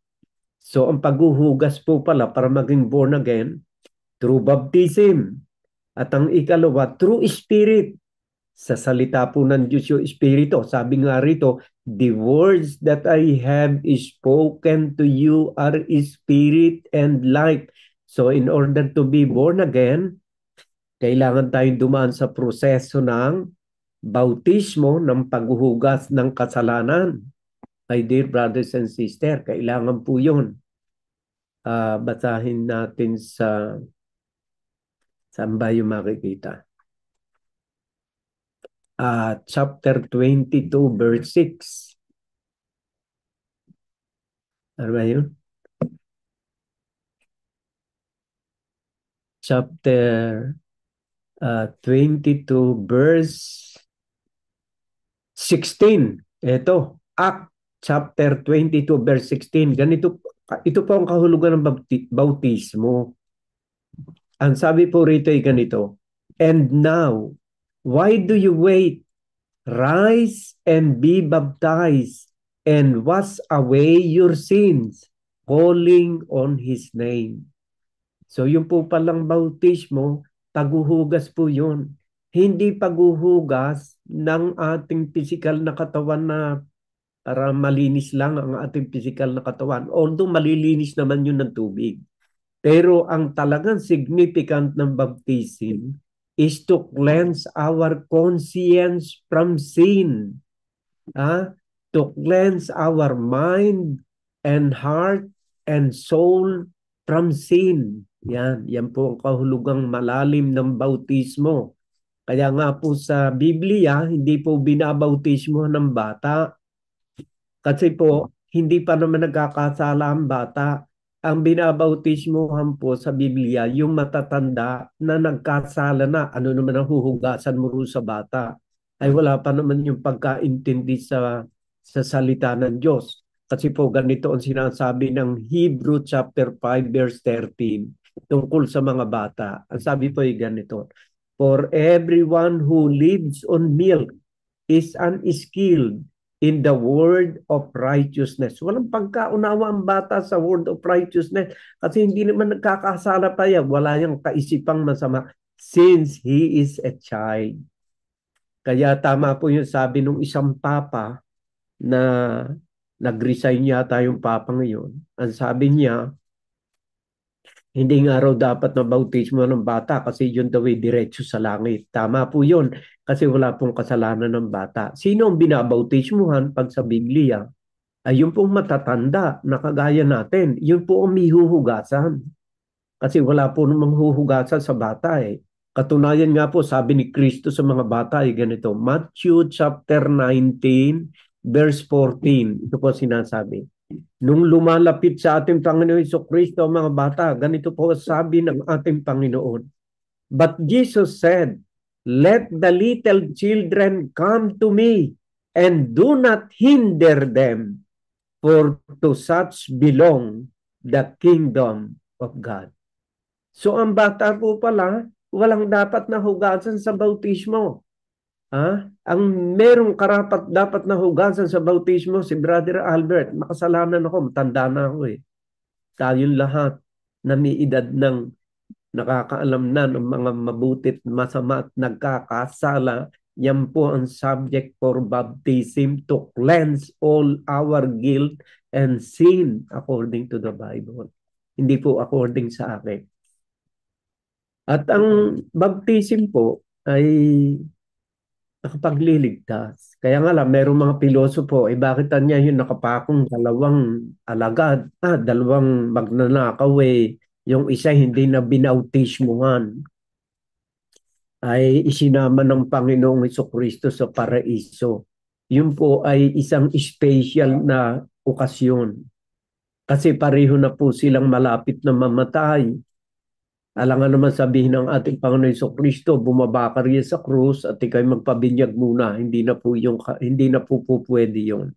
So ang paghuhugas po pala para maging born again, through baptism. At ang ikalawa, through spirit. Sa salita po ng Diyos yung Espiritu. Sabi nga rito, the words that I have spoken to you are spirit and life. So in order to be born again, kailangan tayong dumaan sa proseso ng bautismo, ng paghuhugas ng kasalanan. My dear brothers and sisters, kailangan po yun. Basahin natin sa saan ba yung makikita? Chapter 22, verse 6. Ano ba yun? Chapter 22, verse 16. Ito, Act chapter 22, verse 16. Ito po ang kahulugan ng bautismo. Ang sabi po rito ay ganito, and now, why do you wait? Rise and be baptized and wash away your sins, calling on His name. So yung po palang bautismo, paghuhugas po yun. Hindi paghuhugas ng ating physical na katawan na para malinis lang ang ating physical na katawan. Although malilinis naman yun ng tubig. Pero ang talagang significant ng baptism is to cleanse our conscience from sin. To cleanse our mind and heart and soul from sin. Yan po ang kahulugang malalim ng bautismo. Kaya nga po sa Biblia, hindi po binabautismo ng bata. Kasi po, hindi pa naman nagkakasala ang bata. Ang binabautismohan po sa Biblia, yung matatanda na nagkasala na, ano naman ang huhugasan mo rin sa bata? Ay wala pa naman yung pagkaintindi sa salita ng Diyos. Kasi po ganito ang sinasabi ng Hebrew chapter 5 verse 13 tungkol sa mga bata. Ang sabi po ay ganito, for everyone who lives on milk is unskilled in the word of righteousness. Walang pagkaunawa ang bata sa word of righteousness kasi hindi naman nagkakasala pa yan. Wala yung kaisipang masama since he is a child. Kaya tama po yung sabi ng isang papa na nag-resign yata yung papa ngayon. Ang sabi niya, hindi nga raw dapat na bautismo ng bata kasi yun daw ay diretso sa langit. Tama po yun kasi wala pong kasalanan ng bata. Sino ang binabautismuhan pag sa Biblia? Ay yun pong matatanda na kagaya natin. Yun po ang mihuhugasan. Kasi wala po namang huhugasan sa bata eh. Katunayan nga po, sabi ni Kristo sa mga bata ay ganito. Matthew chapter 19 verse 14. Ito po sinasabi. Nung lumalapit sa ating Panginoon Jesucristo ang mga bata, ganito po sabi ng ating Panginoon. But Jesus said, let the little children come to me and do not hinder them, for to such belong the kingdom of God. So ang bata po pala, walang dapat na hugasan sa bautismo. Ang merong karapat dapat na hugasan sa bautismo si Brother Albert. Makasalanan ako, matanda na ako eh. Tayong lahat na may edad ng nakakaalam na ng mga mabutit, masama at nagkakasala, yan po ang subject for baptism to cleanse all our guilt and sin according to the Bible. Hindi po according sa akin. At ang baptism po ay nakapagliligtas. Kaya nga lang, merong mga pilosopo, bakit niya yung nakapakong dalawang alagad, dalawang magnanakaw yung isa hindi na binautismuhan, ay isinama ng Panginoong Jesucristo sa paraiso. Yun po ay isang special na okasyon. Kasi pareho na po silang malapit na mamatay. Alangan naman sabihin ng ating Panginoon Jesucristo, bumaba ka rin sa krus at ikay magpabinyag muna. Hindi na po pwede yun.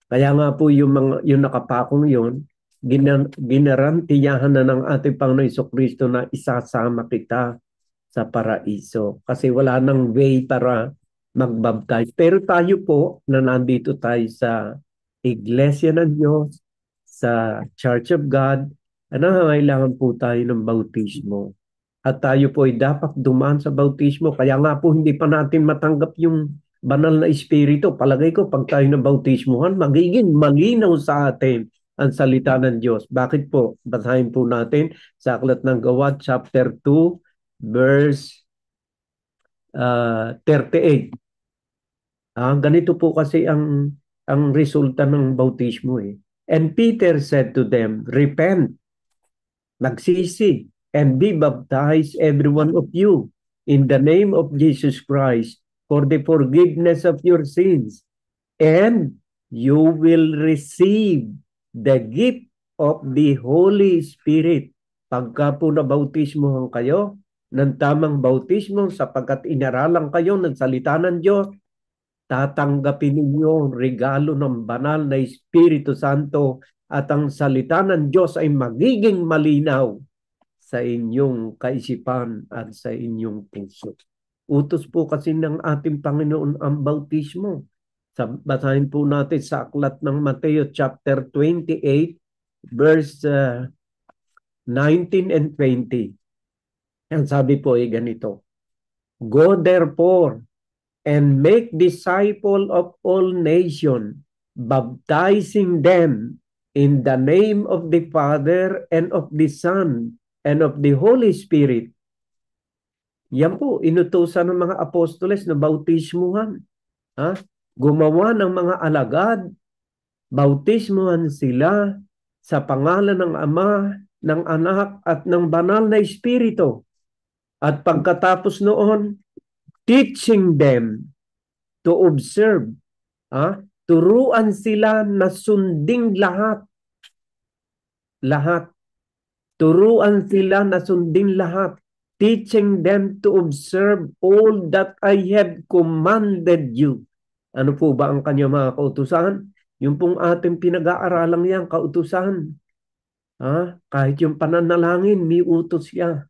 Kaya nga po yung nakapakong yun, ginarantiyahan na ng ating Panginoon Jesucristo na isasama kita sa paraiso. Kasi wala nang way para magbaptize. Pero tayo po, na nandito tayo sa Iglesia ng Diyos, sa Church of God, nangangailangan po tayo ng bautismo. At tayo po ay dapat dumaan sa bautismo. Kaya nga po hindi pa natin matanggap yung banal na espiritu. Palagay ko pag tayo ng bautismohan, magiging malinaw sa atin ang salita ng Diyos. Bakit po? Basahin po natin sa Aklat ng Gawa, chapter 2, verse 38. Ganito po kasi ang resulta ng bautismo eh. And Peter said to them, repent, magsisi, and be baptized every one of you in the name of Jesus Christ for the forgiveness of your sins, and you will receive the gift of the Holy Spirit. Pagka po nabautismohan kayo ng tamang bautismo sapagkat inaralan kayo ng salita ng Diyos, tatanggapin ninyo ang regalo ng banal na Espiritu Santo at ang salita ng Diyos ay magiging malinaw sa inyong kaisipan at sa inyong puso. Utos po kasi ng ating Panginoon ang bautismo. Basahin po natin sa Aklat ng Mateo chapter 28 verse 19 and 20. Ang sabi po ay ganito. Go therefore and make disciples of all nations, baptizing them in the name of the Father and of the Son and of the Holy Spirit. Yan po, inutusan ng mga apostoles na bautismuhan. Gumawa ng mga alagad, bautismuhan sila sa pangalan ng Ama ng Anak at ng Banal na Espiritu. At pagkatapos noon, teaching them to observe. Turuan sila na sundin lahat. Turuan sila na sundin lahat. Teaching them to observe all that I have commanded you. Ano po ba ang kanyang mga kautusan? Yung pong ating pinag-aaralang yan, kautusan. Kahit yung pananalangin, may utos siya.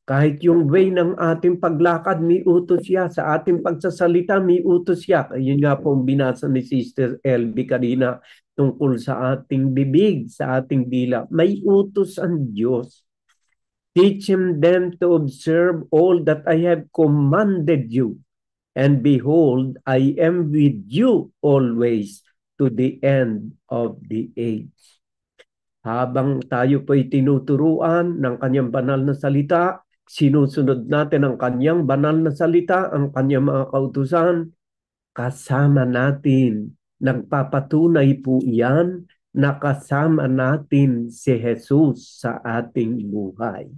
Kahit yung way ng ating paglakad, may utos siya. Sa ating pagsasalita, may utos siya. Yun nga po ang binasa ni Sister Elby kanina tungkol sa ating bibig, sa ating dila. May utos ang Diyos. Teaching them to observe all that I have commanded you. And behold, I am with you always to the end of the age. Habang tayo po'y tinuturuan ng kanyang banal na salita, sinusunod natin ang kanyang banal na salita, ang kanyang mga kautusan, kasama natin. Nagpapatunay po iyan na kasama natin si Jesus sa ating buhay.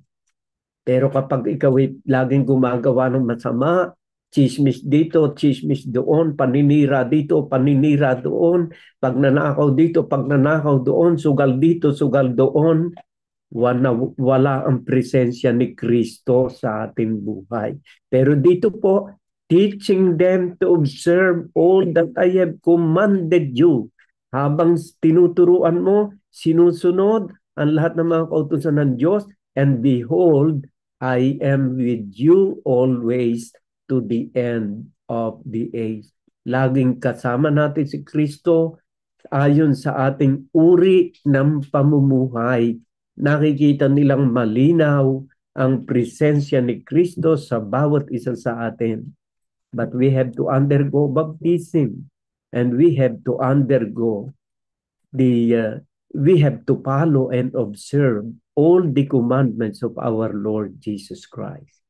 Pero kapag ikaw ay laging gumagawa ng masama, chismis dito, chismis doon, paninira dito, paninira doon, pagnanakaw dito, pagnanakaw doon, sugal dito, sugal doon, wala ang presensya ni Kristo sa ating buhay. Pero dito po, teaching them to observe all that I have commanded you. Habang tinuturuan mo, sinusunod ang lahat ng mga kautusan ng Diyos, and behold, I am with you always to the end of the age. Laging kasama natin si Kristo ayon sa ating uri ng pamumuhay. Nakikita nilang malinaw ang presensya ni Kristo sa bawat isa sa atin. But we have to undergo baptism, and we have to undergo we have to follow and observe all the commandments of our Lord Jesus Christ.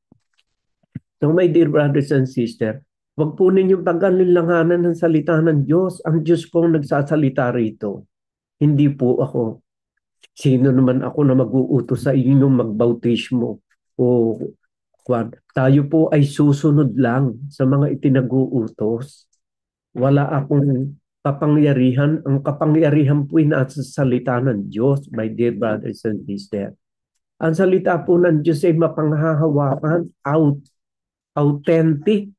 So my dear brothers and sisters, wag po ninyong pag-alinlanganan ng salita ng Diyos. Ang Diyos po nagsasalita rito. Hindi po ako. Sino naman ako na mag-uutos sa inyo magbautismo? O tayo po ay susunod lang sa mga itinag-uutos. Wala akong kapangyarihan. Ang kapangyarihan po ay nasa salita ng Diyos, my dear brothers and sisters. Ang salita po ng Diyos ay mapanghahawakan, authentic.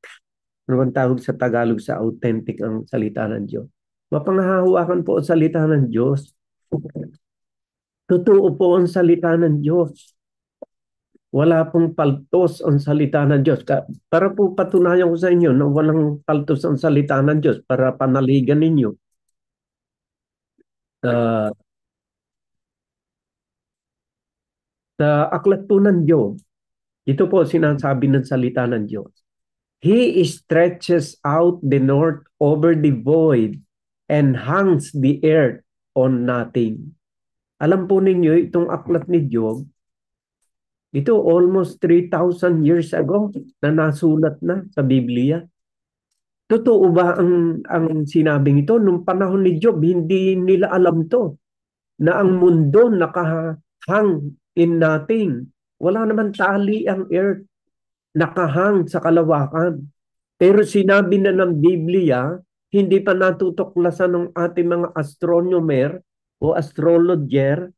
Ano ang tawag sa Tagalog sa authentic ang salita ng Diyos? Mapanghahawakan po ang salita ng Diyos. Totoo po ang salita ng Diyos. Wala pong paltos ang salita ng Diyos. Para po patunayan ko sa inyo na walang paltos ang salita ng Diyos para panaligan ninyo. Sa aklat po ng Job, ito po sinasabi ng salita ng Diyos. He stretches out the north over the void and hangs the earth on nothing. Alam po ninyo, itong aklat ni Job, ito almost 3,000 years ago na nasulat na sa Biblia. Totoo ba ang sinabing ito? Nung panahon ni Job, hindi nila alam to. Na ang mundo nakahang in nothing. Wala naman tali ang earth. Nakahang sa kalawakan. Pero sinabi na ng Biblia, hindi pa natutuklasan ng ating mga astronomer o astrologer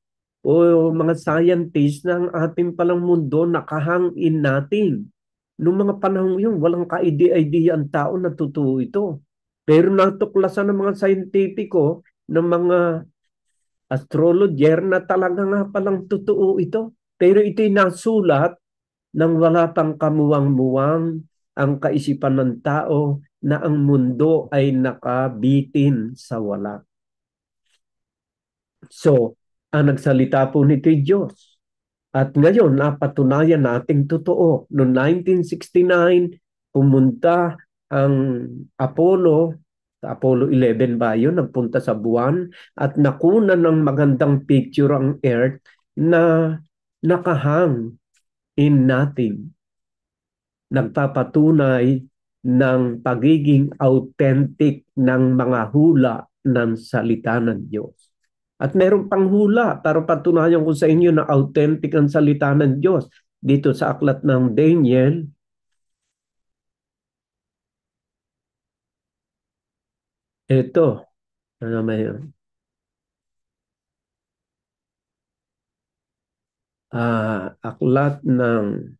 o mga scientists na ang ating palang mundo nakahang in nothing. Noong mga panahon yun, walang ka-idea ang tao na totoo ito. Pero natuklasan ng mga scientifico, ng mga astrologer na talaga nga palang totoo ito. Pero ito'y nasulat nang wala pang kamuwang-muwang ang kaisipan ng tao na ang mundo ay nakabitin sa wala. So, ang nagsalita po nito'y Diyos. At ngayon, napatunayan nating totoo. Noong 1969, pumunta ang Apollo 11 ba yun, nagpunta sa buwan at nakuna ng magandang picture ang Earth na nakahang in nothing. Nagpapatunay ng pagiging authentic ng mga hula ng salita ng Diyos. At meron pang hula para patunayan ko sa inyo na authentic ang salita ng Diyos. Dito sa aklat ng Daniel, ito, ano ba yun? Aklat ng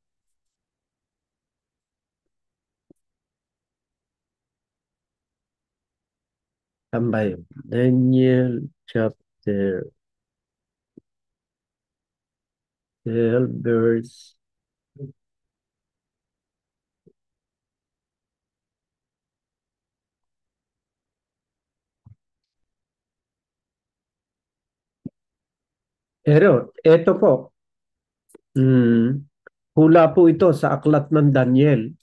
tambay. Daniel chapter 12 verse pero ito po, hula po ito sa aklat ng Daniel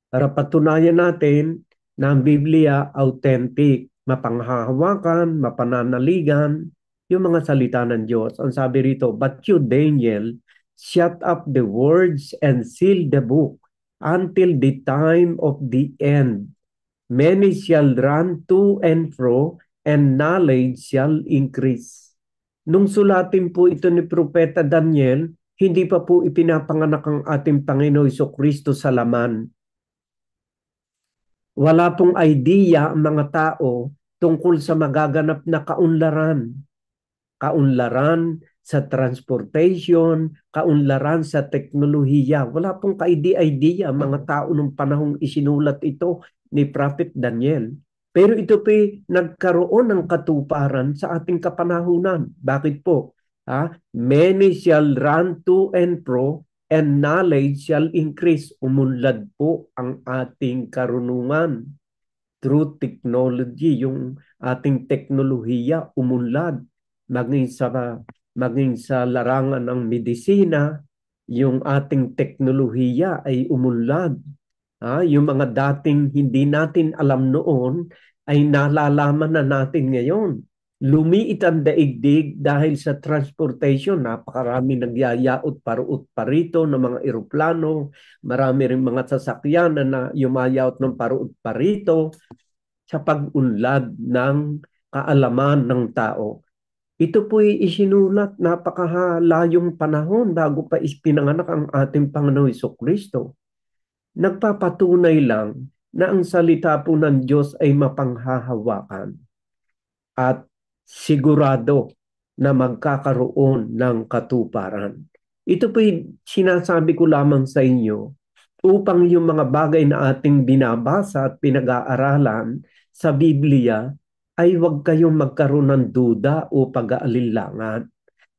para patunayan natin na ang Biblia authentic, mapanghahawakan, mapananaligan, yung mga salita ng Diyos. Ang sabi rito, but you, Daniel, shut up the words and seal the book until the time of the end. Many shall run to and fro, and knowledge shall increase. Nung sulatin po ito ni Propeta Daniel, hindi pa po ipinapanganak ang ating Panginoon Jesucristo sa laman. Wala pong idea ang mga tao tungkol sa magaganap na kaunlaran. Kaunlaran sa transportation, kaunlaran sa teknolohiya. Wala pong ka-idea ang mga tao nung panahong isinulat ito ni Prophet Daniel. Pero ito po nagkaroon ng katuparan sa ating kapanahunan. Bakit po? Many shall run to and fro, and knowledge shall increase. Umunlad po ang ating karunungan through technology, yung ating teknolohiya umunlad. Maging sa larangan ng medisina, yung ating teknolohiya ay umunlad. Yung mga dating hindi natin alam noon ay nalalaman na natin ngayon. Lumiit ang daigdig dahil sa transportation. Napakarami nagyayaot paruot parito ng mga eroplano. Marami rin mga sasakyan na yumayaot ng paruot parito sa pag-unlad ng kaalaman ng tao. Ito po'y isinulat napakalayong panahon bago pa ispinanganak ang ating Panginoon Jesucristo. Nagpapatunay lang na ang salita po ng Diyos ay mapanghahawakan at sigurado na magkakaroon ng katuparan. Ito po'y sinasabi ko lamang sa inyo upang yung mga bagay na ating binabasa at pinag-aaralan sa Biblia ay huwag kayong magkaroon ng duda o pag-aalinlangan.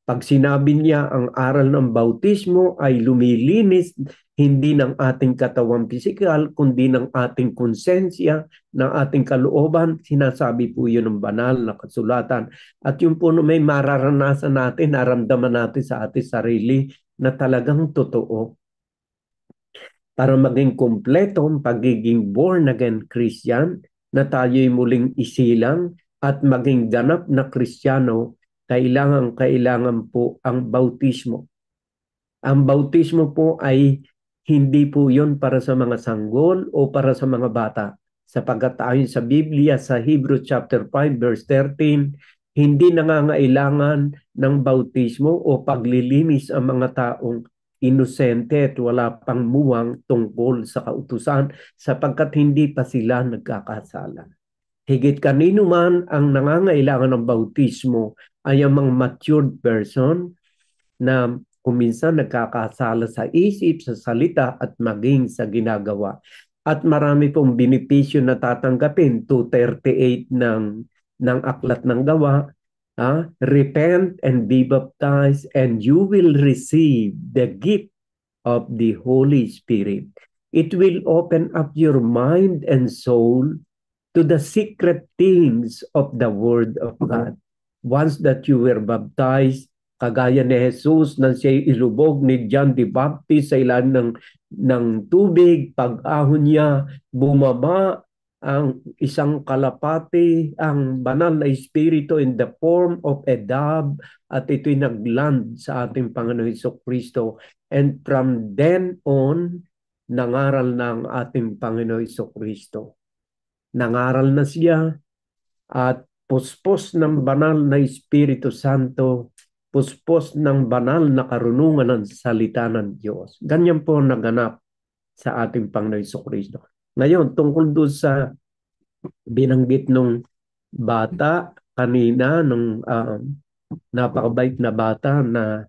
Pag sinabi niya ang aral ng bautismo ay lumilinis hindi ng ating katawang pisikal, kundi ng ating konsensya, ng ating kalooban, sinasabi po yun ng banal na kasulatan. At yung po may mararanasan natin, naramdaman natin sa ating sarili na talagang totoo. Para maging kompleto ang pagiging born again Christian, na tayo'y muling isilang at maging ganap na Kristiyano, kailangan po ang bautismo. Ang bautismo po ay hindi po yun para sa mga sanggol o para sa mga bata. Sapagkat ayon sa Biblia sa Hebrews chapter 5 verse 13, hindi nangangailangan ng bautismo o paglilinis ang mga taong inosente at wala pang muwang tungkol sa kautusan sapagkat hindi pa sila nagkakasala. Higit kanino man ang nangangailangan ng bautismo ay ang mga matured person na kuminsan nagkakasala sa isip, sa salita at maging sa ginagawa. At marami pong benepisyo na tatanggapin. 238 ng aklat ng gawa. Repent and be baptized and you will receive the gift of the Holy Spirit. It will open up your mind and soul to the secret things of the Word of God. Once that you were baptized, kagaya ni Jesus nang siya'y ilubog ni John the Baptist sa ilalim ng tubig, pag-ahon niya, bumaba ang isang kalapati, ang banal na espiritu in the form of a dove, at ito'y nagland sa ating Panginoon Jesucristo. And from then on, nangaral na ang ating Panginoon Jesucristo. Nangaral na siya at puspos ng banal na Espiritu Santo, puspos ng banal na karunungan ng salita ng Diyos. Ganyan po naganap sa ating Panginoon Jesucristo. Ngayon, tungkol doon sa binanggit nung bata kanina, nung napakabait na bata na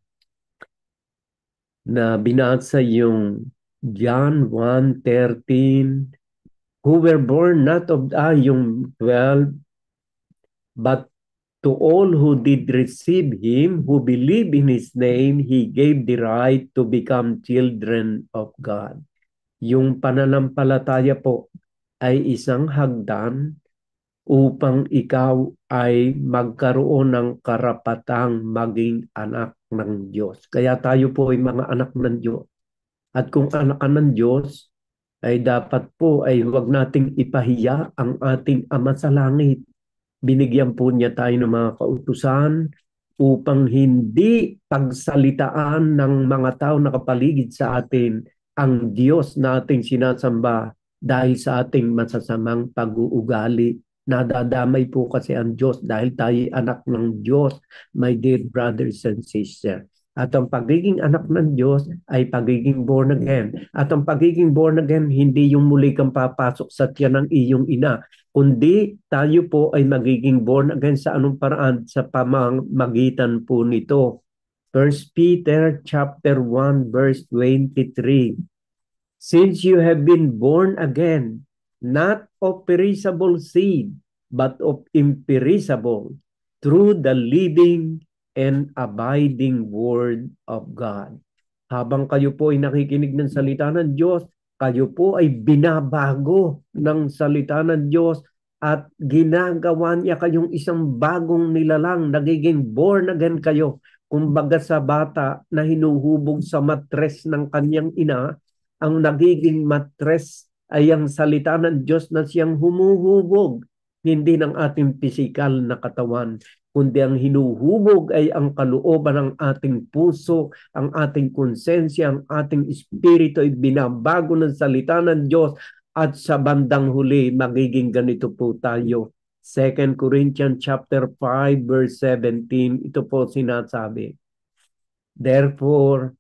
binasa yung John 1:13, who were born not of yung 12, but to all who did receive him, who believe in his name, he gave the right to become children of God. Yung pananampalataya po ay isang hagdan upang ikaw ay magkaroon ng karapatang maging anak ng Diyos. Kaya tayo po ay mga anak ng Diyos. At kung anak ng Diyos, ay dapat po ay huwag nating ipahiya ang ating Ama sa langit. Binigyan po niya tayo ng mga kautusan upang hindi pagsalitaan ng mga tao na kapaligid sa atin ang Diyos na ating sinasamba dahil sa ating masasamang pag-uugali. Nadadamay po kasi ang Diyos dahil tayo anak ng Diyos, my dear brothers and sisters. At ang pagiging anak ng Diyos ay pagiging born again. At ang pagiging born again, hindi yung muli kang papasok sa tiyan ng iyong ina, kundi tayo po ay magiging born again sa anong paraan? Sa pamamagitan po nito. 1 Peter chapter 1 verse 23. Since you have been born again, not of perishable seed, but of imperishable, through the living and abiding word of God. Habang kayo po ay nakikinig ng salita ng Diyos, kayo po ay binabago ng salita ng Diyos at ginagawa niya kayong isang bagong nilalang, nagiging born again kayo. Kumbaga sa bata na hinuhubog sa matres ng kanyang ina, ang nagiging matres ay ang salita ng Diyos na siyang humuhubog, hindi ng ating pisikal na katawan, kundi ang hinuhubog ay ang kalooban ng ating puso, ang ating konsensya, ang ating espiritu ay binabago ng salita ng Diyos at sa bandang huli magiging ganito po tayo. 2 Corinthians chapter 5 verse 17, ito po sinasabi. Therefore,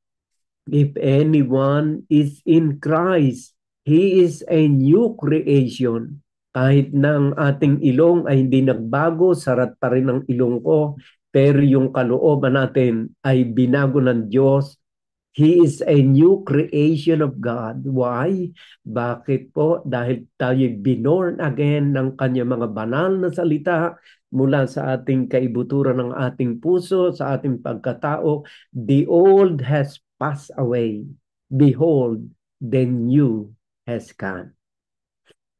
if anyone is in Christ, he is a new creation. Kahit na ang ating ilong ay hindi nagbago, sarat pa rin ang ilong ko, pero yung kalooban natin ay binago ng Diyos. He is a new creation of God. Why? Bakit po? Dahil tayo binorn again ng kanyang mga banal na salita mula sa ating kaibuturan ng ating puso, sa ating pagkatao. The old has passed away. Behold, the new has come.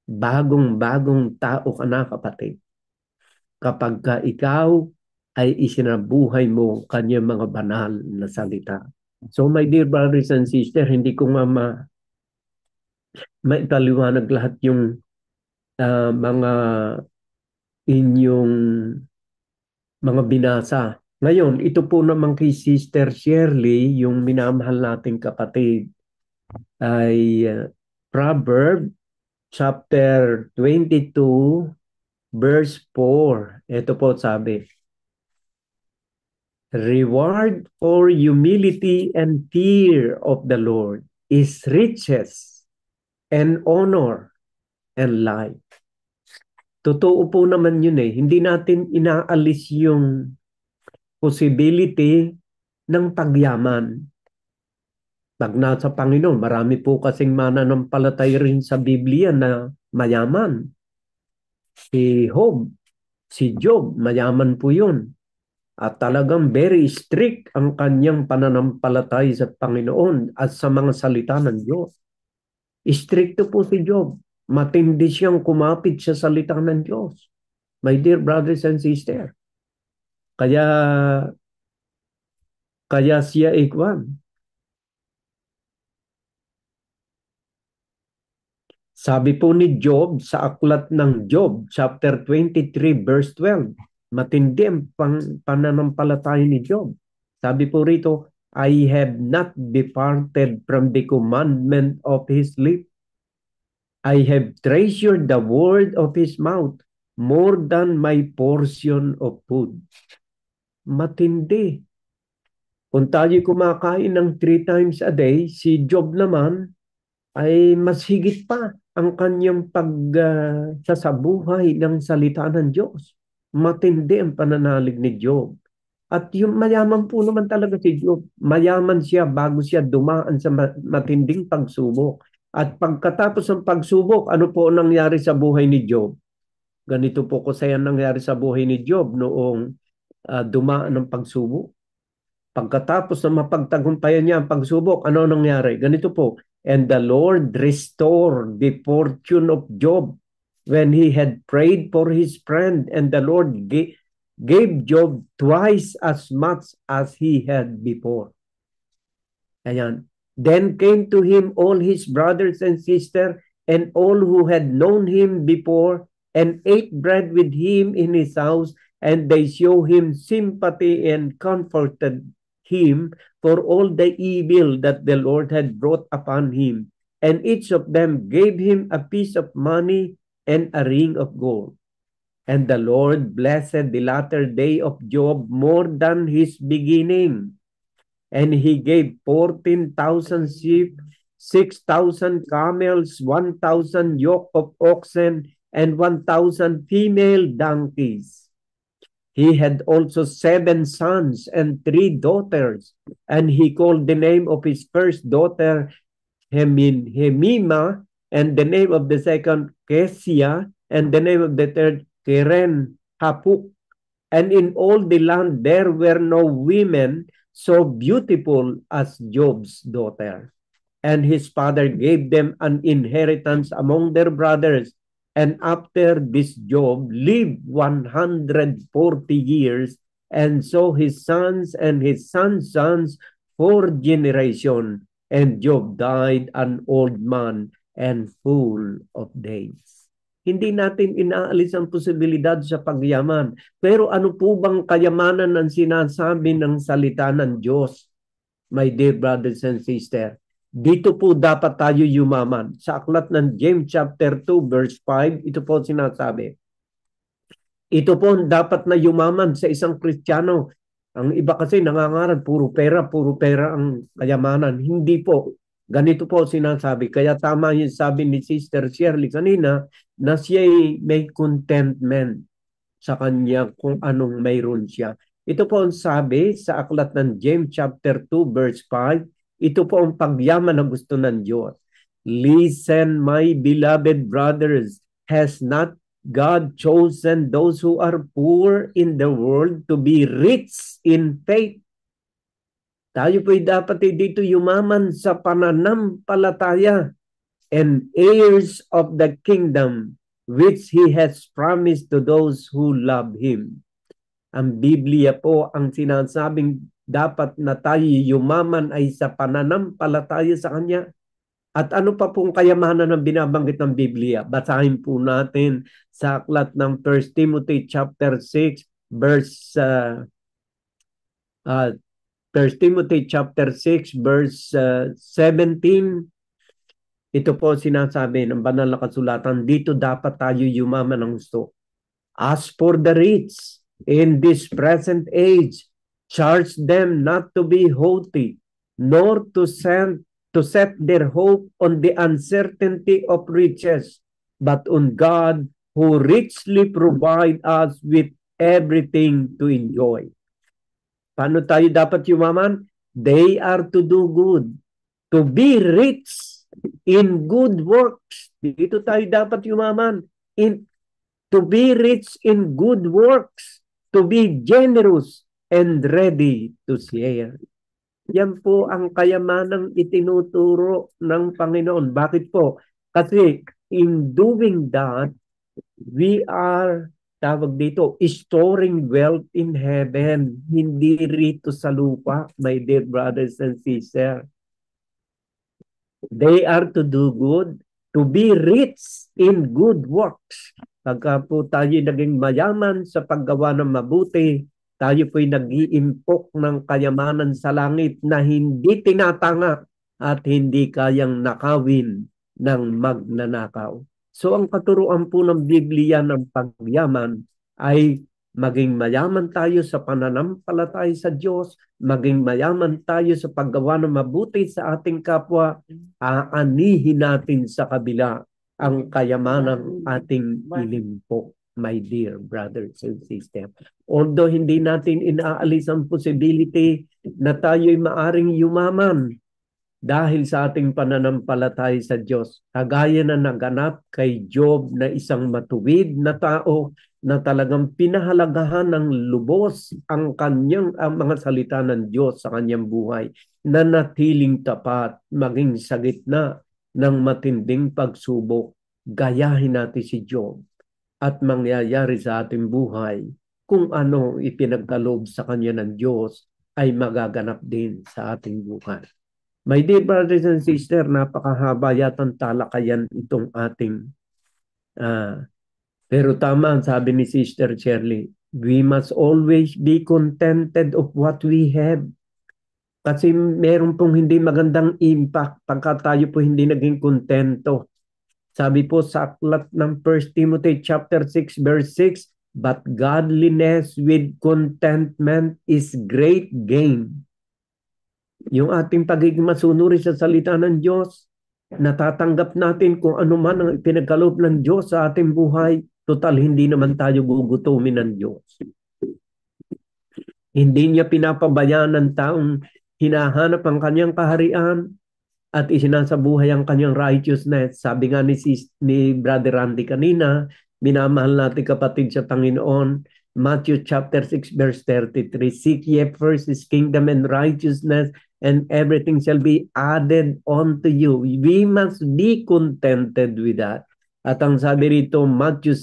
Bagong-bagong tao ka na, kapatid. Kapag ka ikaw ay isinabuhay mo kanyang mga banal na salita. So my dear brothers and sisters, hindi ko maipaliwanag lahat yung mga inyong mga binasa. Ngayon, ito po naman kay Sister Shirley, yung minamahal nating kapatid, ay Proverbs chapter 22 verse 4. Ito po sabi, reward for humility and fear of the Lord is riches and honor and life. Totoo po naman yun eh. Hindi natin inaalis yung possibility ng pagyaman. Pag nasa Panginoon, marami po kasing mananampalatay rin sa Biblia na mayaman. Si Job, mayaman po yun. At talagang very strict ang kanyang pananampalatay sa Panginoon at sa mga salita ng Diyos. Stricto po si Job. Matindi siyang kumapit sa salita ng Diyos. My dear brothers and sisters. Kaya siya ikwan. Sabi po ni Job sa aklat ng Job, chapter 23, verse 12, matindi ang pananampalataya ni Job. Sabi po rito, I have not departed from the commandment of his lips. I have treasured the word of his mouth more than my portion of food. Matindi. Kung tayo kumakain ng 3 times a day, si Job naman ay mas higit pa ang kanyang pagsasabuhay ng salita ng Diyos. Matindi ang pananalig ni Job. At yung mayaman po naman talaga si Job. Mayaman siya bago siya dumaan sa matinding pagsubok. At pagkatapos ng pagsubok, ano po nangyari sa buhay ni Job? Ganito po kasi yan nangyari sa buhay ni Job noong dumaan ng pagsubok. Pagkatapos na mapagtagumpayan niya ang pagsubok, ano nangyari? Ganito po, and the Lord restored the fortune of Job when he had prayed for his friend, and the Lord gave Job twice as much as he had before. Ayan. Then came to him all his brothers and sisters, and all who had known him before, and ate bread with him in his house, and they show him sympathy and comforted him for all the evil that the Lord had brought upon him. And each of them gave him a piece of money and a ring of gold. And the Lord blessed the latter day of Job more than his beginning. And he gave 14,000 sheep, 6,000 camels, 1,000 yoke of oxen, and 1,000 female donkeys. He had also 7 sons and 3 daughters, and he called the name of his first daughter Hemima, and the name of the second Kesia, and the name of the third Keren Hapuk. And in all the land there were no women so beautiful as Job's daughter. And his father gave them an inheritance among their brothers. And after this Job lived 140 years, and so his sons and his sons' sons 4 generations. And Job died an old man and full of days. Hindi natin inaalis ang posibilidad sa pagyaman. Pero ano po bang kayamanan ang sinasabi ng salita ng Diyos? My dear brothers and sisters, dito po dapat tayo yumaman. Sa aklat ng James chapter 2 verse 5, ito po sinasabi. Ito po dapat na yumaman sa isang Kristiyano. Ang iba kasi nangangarap, puro pera ang kayamanan. Hindi po. Ganito po sinasabi. Kaya tama yung sabi ni Sister Shirley kanina na siya may contentment sa kanya kung anong mayroon siya. Ito po ang sabi sa aklat ng James chapter 2 verse 5. Ito po ang pagyaman na gusto ng Diyos. Listen, my beloved brothers, has not God chosen those who are poor in the world to be rich in faith? Tayo po'y dapat dito yumaman sa pananampalataya and heirs of the kingdom which He has promised to those who love Him. Ang Biblia po ang sinasabing dapat na tayo yumaman ay sa pananampalataya sa Kanya. At ano pa pong kayamanan ng binabanggit ng Biblia? Basahin po natin sa aklat ng 1 Timothy chapter 6 verse 1 Timothy chapter 6 verse 17. Ito po sinasabi ng banal na kasulatan, dito dapat tayo yumaman ng gusto. As for the rich in this present age, charge them not to be haughty, nor to set their hope on the uncertainty of riches, but on God who richly provide us with everything to enjoy. Paano tayo dapat yumaman? They are to do good, to be rich in good works. Dito tayo dapat yumaman. To be rich in good works, to be generous and ready to share. Yan po ang kayamanang itinuturo ng Panginoon. Bakit po? Kasi in doing that, we are, tawag dito, storing wealth in heaven, hindi rito sa lupa, my dear brothers and sisters. They are to do good, to be rich in good works. Pagka po tayo naging mayaman sa paggawa ng mabuti, tayo po'y nag-iimpok ng kayamanan sa langit na hindi tinatanga at hindi kayang nakawin ng magnanakaw. So ang katuruan po ng Biblia ng pagyaman ay maging mayaman tayo sa pananampalataya sa Diyos, maging mayaman tayo sa paggawa ng mabuti sa ating kapwa, aanihin natin sa kabila ang kayamanang ating ilimpo, my dear brothers and sisters. Although hindi natin inaalis ang possibility na tayo'y maaring yumaman dahil sa ating pananampalataya sa Diyos, kagaya na naganap kay Job na isang matuwid na tao na talagang pinahalagahan ng lubos ang mga salita ng Diyos sa kanyang buhay, na natiling tapat maging sa gitna ng matinding pagsubok. Gayahin natin si Job at mangyayari sa ating buhay kung ano ipinagkaloob sa kanya ng Diyos ay magaganap din sa ating buhay. My dear brothers and sisters, napakahaba yatang talakayan itong ating pero tama ang sabi ni Sister Shirley, we must always be contented of what we have. Kasi meron pong hindi magandang impact pagka tayo po hindi naging kontento. Sabi po sa aklat ng 1 Timothy chapter 6 verse 6, but godliness with contentment is great gain. Yung ating pagiging masunuri sa salita ng Diyos, natatanggap natin kung ano man ang pinagkaloob ng Diyos sa ating buhay, total hindi naman tayo gugutumin ng Diyos. Hindi niya pinapabayaan ng taong hinahanap ang kanyang kaharian at isinasabuhay ang kanyang righteousness. Sabi nga ni Brother Randy kanina, minamahal natin kapatid sa Panginoon, Matthew chapter 6 verse 33, seek ye first his kingdom and righteousness, and everything shall be added unto you. We must be contented with that. At ang sabi rito, Matthew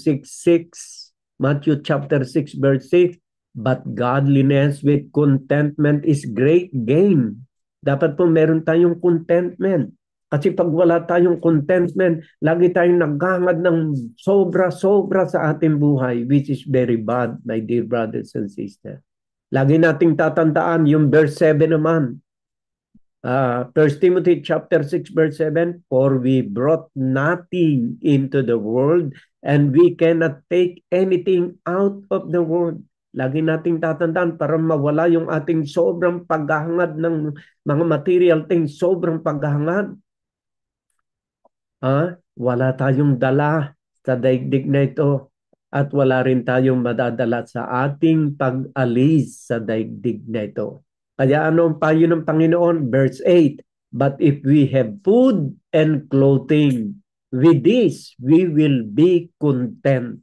chapter 6 verse 6, but godliness with contentment is great gain. Dapat po meron tayong contentment. Kasi pag wala tayong contentment, lagi tayong naghangad ng sobra-sobra sa ating buhay, which is very bad, my dear brothers and sisters. Lagi nating tatandaan yung verse 7 naman. 1 Timothy chapter 6 verse 7, for we brought nothing into the world and we cannot take anything out of the world. Lagi nating tatandaan para mawala yung ating sobrang paghahangad ng mga material things, sobrang paghahangad. Wala tayong dala sa daigdig na ito at wala rin tayong madadala sa ating pag-alis sa daigdig na ito. Kaya ano ang payo ng Panginoon? Verse 8, but if we have food and clothing, with this we will be content.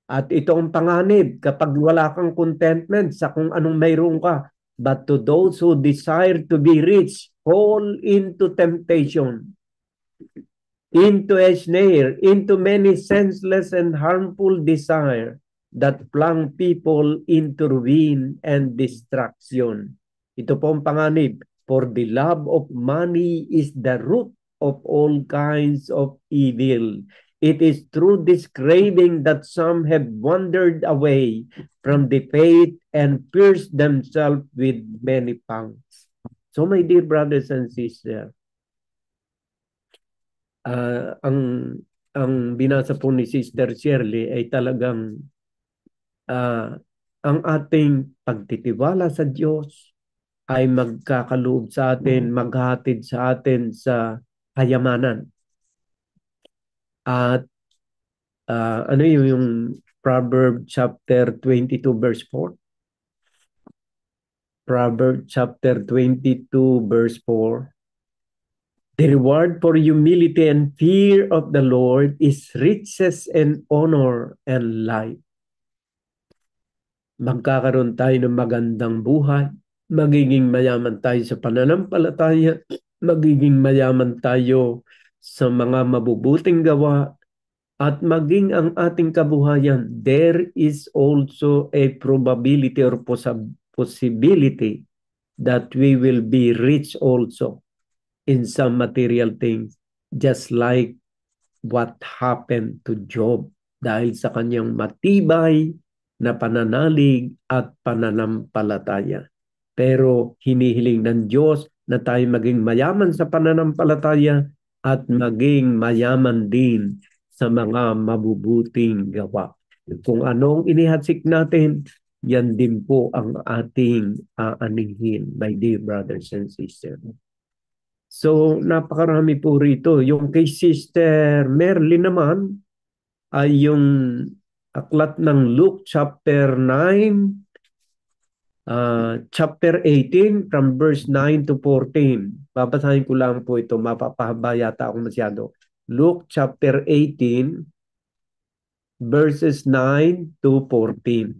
At ito ang panganib kapag wala kang contentment sa kung anong mayroon ka. But to those who desire to be rich, fall into temptation, into a snare, into many senseless and harmful desire that plunge people into ruin and destruction. Ito po ang panganib. For the love of money is the root of all kinds of evil. It is through this craving that some have wandered away from the faith and pierced themselves with many pangs. So my dear brothers and sisters, ang binasa po ni Sister Shirley ay talagang ang ating pagtitiwala sa Diyos ay magkakaloob sa atin, maghatid sa atin sa kayamanan. At ano yung Proverbs chapter 22 verse 4? Proverbs chapter 22 verse 4. The reward for humility and fear of the Lord is riches and honor and life. Magkakaroon tayo ng magandang buhay, magiging mayaman tayo sa pananampalataya, magiging mayaman tayo sa mga mabubuting gawa, at maging ang ating kabuhayan, there is also a probability or possibility that we will be rich also in some material things, just like what happened to Job dahil sa kanyang matibay na pananalig at pananampalataya. Pero hinihiling ng Diyos na tayo maging mayaman sa pananampalataya at maging mayaman din sa mga mabubuting gawa. Kung anong inihatsik natin, yan din po ang ating aanihin, my dear brothers and sisters. So, napakarami po rito. Yung kay Sister Merly naman ay yung aklat ng Luke chapter 9, chapter 18 from verse 9 to 14. Babasahin ko lang po ito, mapapahaba yata ako masyado. Luke chapter 18 verses 9 to 14.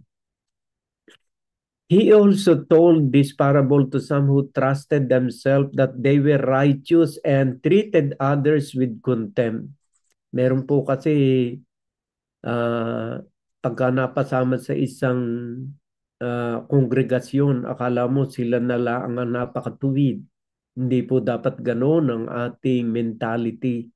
He also told this parable to some who trusted themselves that they were righteous and treated others with contempt. Meron po kasi pagka napasama sa isang kongregasyon, akala mo sila na lang ang napakatuwid. Hindi po dapat ganoon ang ating mentality.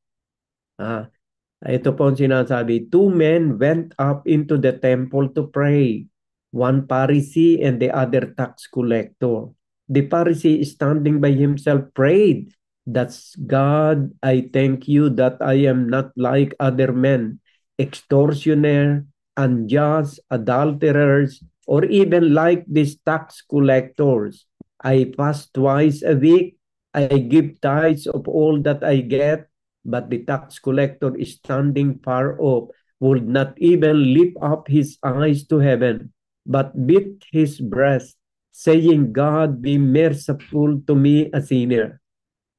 Ito po ang sinasabi, 2 men went up into the temple to pray. One Pharisee and the other tax collector. The Pharisee, standing by himself, prayed, "That's God, I thank you that I am not like other men, extortioner, unjust, adulterers, or even like these tax collectors. I fast twice a week. I give tithes of all that I get." But the tax collector, standing far off, would not even lift up his eyes to heaven, but beat his breast, saying, "God, be merciful to me, a sinner."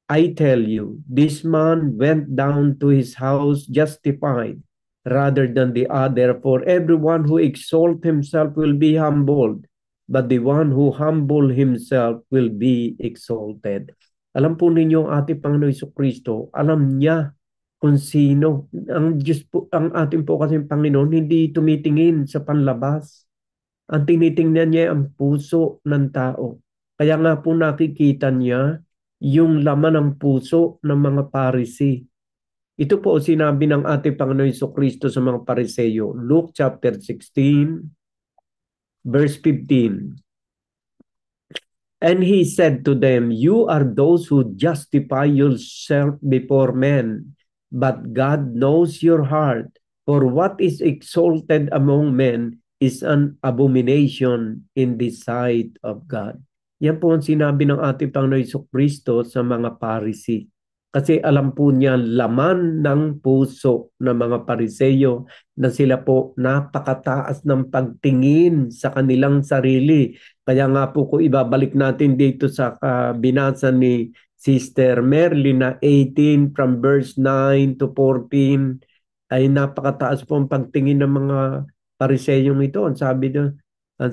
I tell you, this man went down to his house justified rather than the other. For everyone who exalts himself will be humbled, but the one who humbles himself will be exalted. Alam po ninyo, ating Panginoon Jesucristo, alam niya kung sino. Ang Diyos po, ang ating po kasi Panginoon, hindi tumitingin sa panlabas. Ang tinitingnan niya ang puso ng tao. Kaya nga po nakikita niya yung laman ng puso ng mga Pharisee. Ito po sinabi ng ating Panginoon Jesucristo sa mga Pariseyo. Luke chapter 16, verse 15. And he said to them, "You are those who justify yourself before men, but God knows your heart. For what is exalted among men is an abomination in the sight of God." Yan po ang sinabi ng ating Panginoon Jesucristo sa mga Pharisee. Kasi alam po niya laman ng puso ng mga Pariseyo na sila po napakataas ng pagtingin sa kanilang sarili. Kaya nga po kung ibabalik natin dito sa binasa ni Sister Merly na 18 from verse 9 to 14, ay napakataas po ang pagtingin ng mga Pariseyong ito. Ang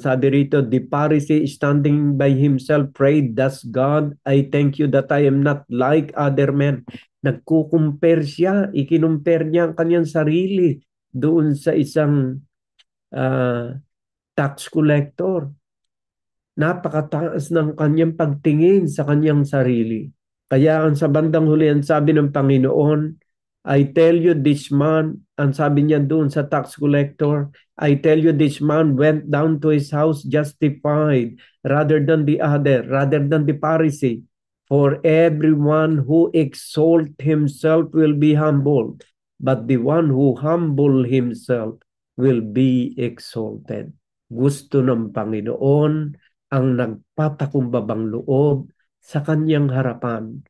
sabi rito, the Pharisee standing by himself prayed, "Thus God, I thank you that I am not like other men." Nagkukumpare siya, ikinumpare niya ang kanyang sarili doon sa isang tax collector. Napakataas ng kanyang pagtingin sa kanyang sarili. Kaya ang sa bandang huli, ang sabi ng Panginoon, I tell you this man, ang sabi niya doon sa tax collector, I tell you this man went down to his house justified rather than the other, rather than the Pharisee. For everyone who exalts himself will be humbled, but the one who humbles himself will be exalted. Gusto ng Panginoon ang nagpapakumbabang loob sa kanyang harapan.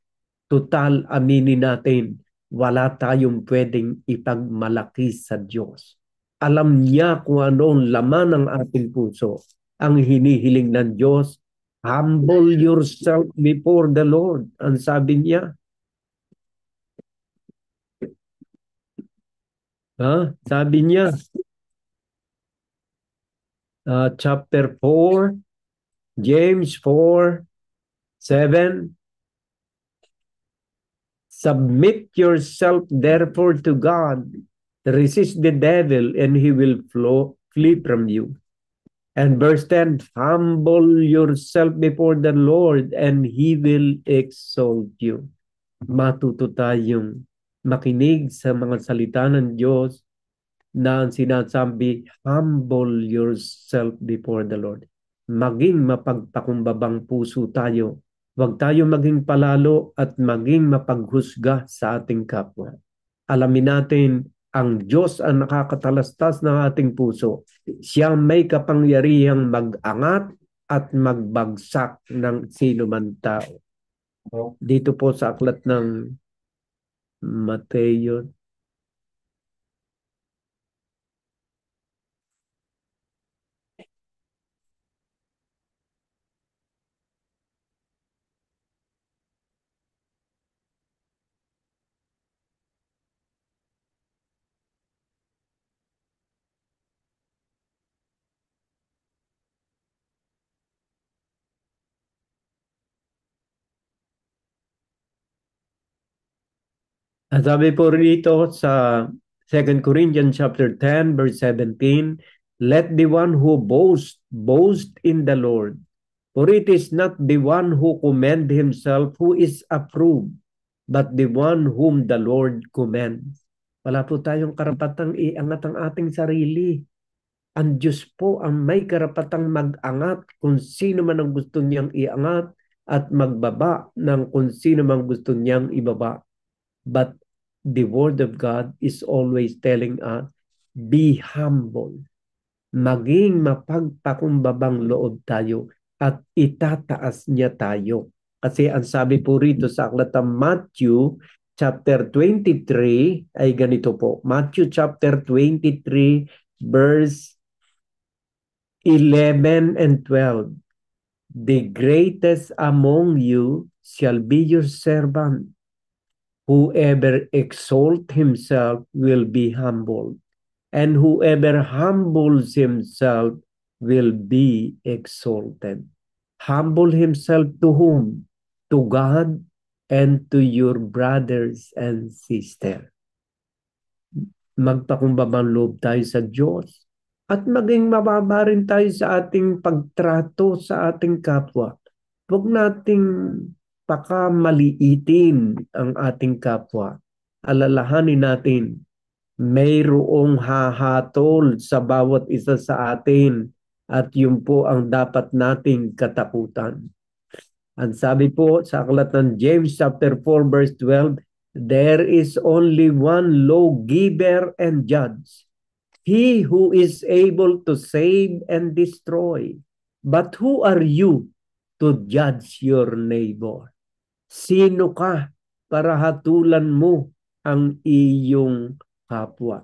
Total, aminin natin, wala tayong pwedeng ipagmalaki sa Diyos. Alam niya kung ano ang laman ng ating puso. Ang hinihiling ng Diyos, humble yourself before the Lord. Ang sabi niya. Sabi niya, chapter 4, James 4:7. Submit yourself therefore to God. Resist the devil and he will flee from you. And verse 10, humble yourself before the Lord and he will exalt you. Matuto tayong makinig sa mga salita ng Diyos na sinasabi, humble yourself before the Lord. Maging mapagpakumbabang puso tayo. Huwag tayo maging palalo at maging mapaghusga sa ating kapwa. Alamin natin Ang Diyos ang nakakatalastas ng ating puso. Siyang may kapangyarihang mag-angat at magbagsak ng sino man tao. Dito po sa aklat ng Mateo. At sabi po rito sa 2 Corinthians chapter 10 verse 17, let the one who boast in the Lord. For it is not the one who commend himself who is approved, but the one whom the Lord commends. Wala po tayong karapatang iangat ang ating sarili. Ang Diyos po ang may karapatang mag-angat kung sino man ang gusto niyang iangat at magbaba ng kung sino man gusto niyang ibaba. But the Word of God is always telling us, be humble. Maging mapagpakumbabang loob tayo at itataas niya tayo. Kasi ang sabi po rito sa aklat ng Matthew chapter 23 ay ganito po. Matthew chapter 23 verse 11 and 12. The greatest among you shall be your servant. Whoever exalts himself will be humbled, and whoever humbles himself will be exalted. Humble himself to whom? To God and to your brothers and sisters. Magpakumbabang loob tayo sa Diyos at maging mababa rin tayo sa ating pagtrato sa ating kapwa. Huwag nating pakamaliitin ang ating kapwa. Alalahanin natin, mayroong hahatol sa bawat isa sa atin at yun po ang dapat nating katakutan. Ang sabi po sa aklat ng James chapter 4 verse 12, there is only one lawgiver and judge, he who is able to save and destroy. But who are you to judge your neighbor? Sino ka para hatulan mo ang iyong kapwa?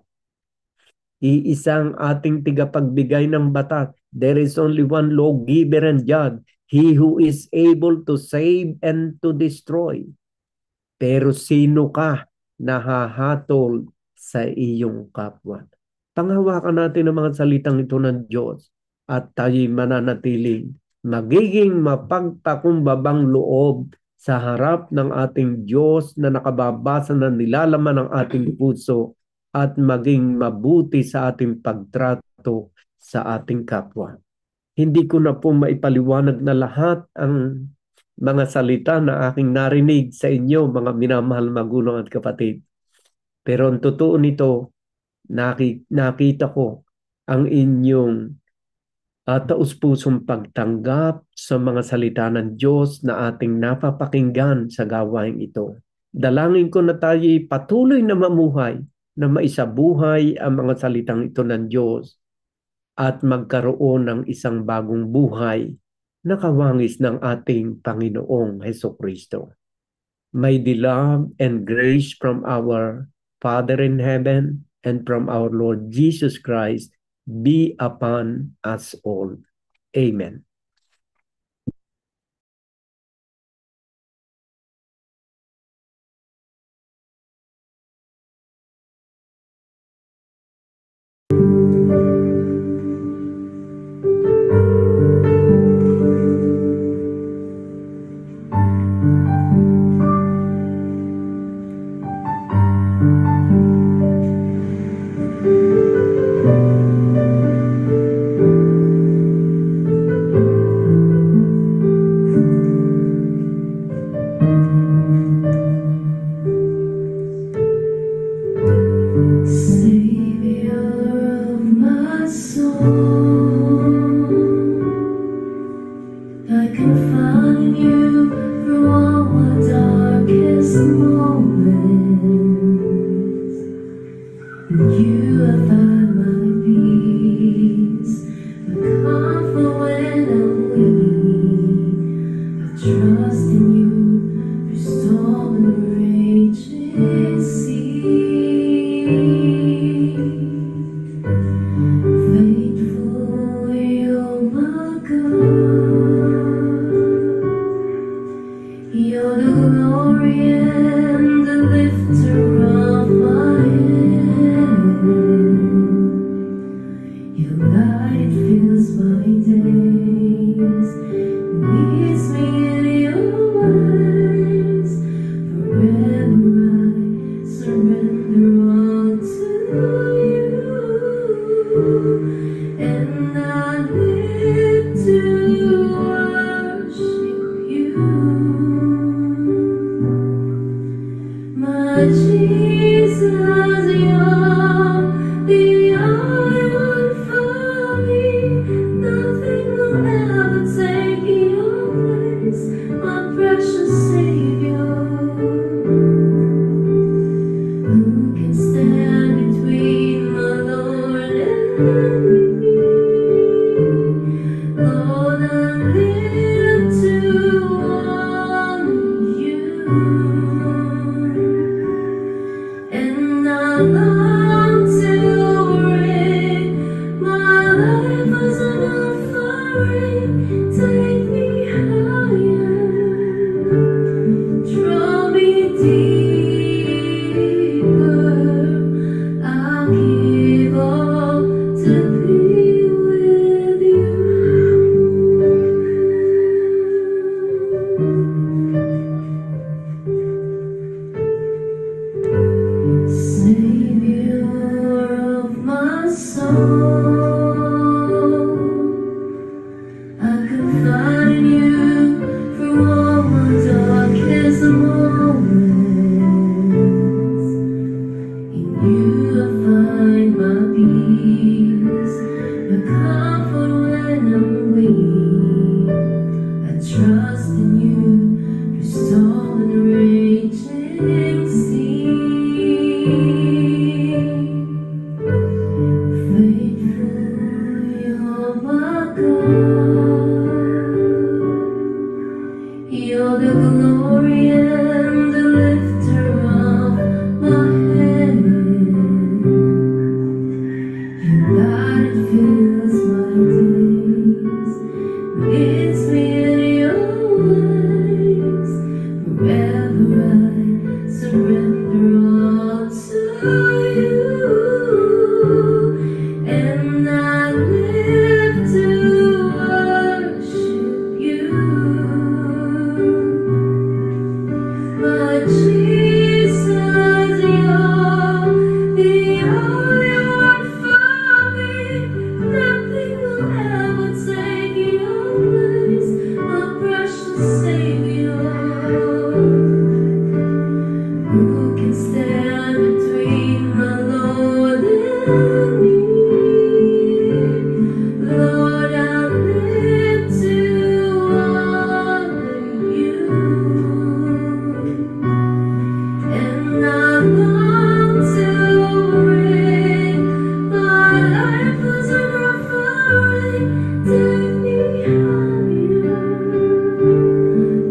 Iisang ating tigapagbigay ng batas. There is only one lawgiver and judge, he who is able to save and to destroy. Pero sino ka na hahatol sa iyong kapwa? Panghawakan natin ang mga salitang ito ng Diyos at tayo'y mananatiling magiging mapagpakumbabang loob sa harap ng ating Diyos na nakababasa na nilalaman ng ating puso at maging mabuti sa ating pagtrato sa ating kapwa. Hindi ko na po maipaliwanag na lahat ang mga salita na aking narinig sa inyo, mga minamahal magulang at kapatid. Pero ang totoo nito, nakita ko ang inyong taus-pusong pagtanggap sa mga salita ng Diyos na ating napapakinggan sa gawain ito. Dalangin ko na tayo'y patuloy na mamuhay, na maisabuhay ang mga salitang ito ng Diyos at magkaroon ng isang bagong buhay na kawangis ng ating Panginoong Hesukristo. May the love and grace from our Father in heaven and from our Lord Jesus Christ be upon us all. Amen. long to bring. My life was an offering. Take me higher. Draw me deeper. I'll give all to be with you. Savior of my soul, I confide in you for all my darkest moments. In you I find my peace, my comfort when I'm weak. I trust in you, your storm and raging sea. Faithful, you're my God. You're the glory and the lifter of my head. Your light fills my days, leads me in your ways. Forever I surrender all to you, and I live to worship you. My Jesus, you're the only one for me. Nothing will ever take your place, my precious Savior. Who can stand between my Lord and me? Lord, I live to honor you, and I long to bring my life as an offering. Take me higher,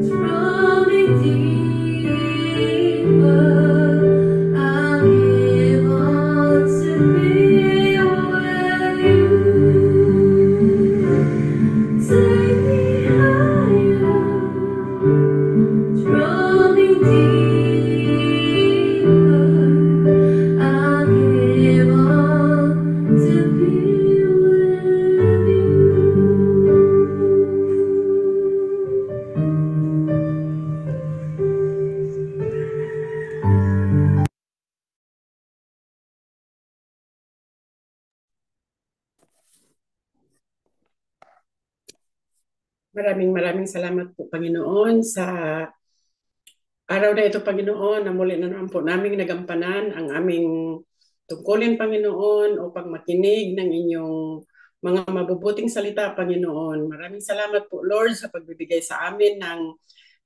draw me deeper. I'll give all to be with you. Take me higher, draw me deeper. I'll give all to be with you. Maraming salamat po, Panginoon, sa araw na ito, Panginoon, na muli na naman po naming nagampanan ang aming tungkulin, Panginoon, upang makinig ng inyong mga mabubuting salita, Panginoon. Maraming salamat po, Lord, sa pagbibigay sa amin ng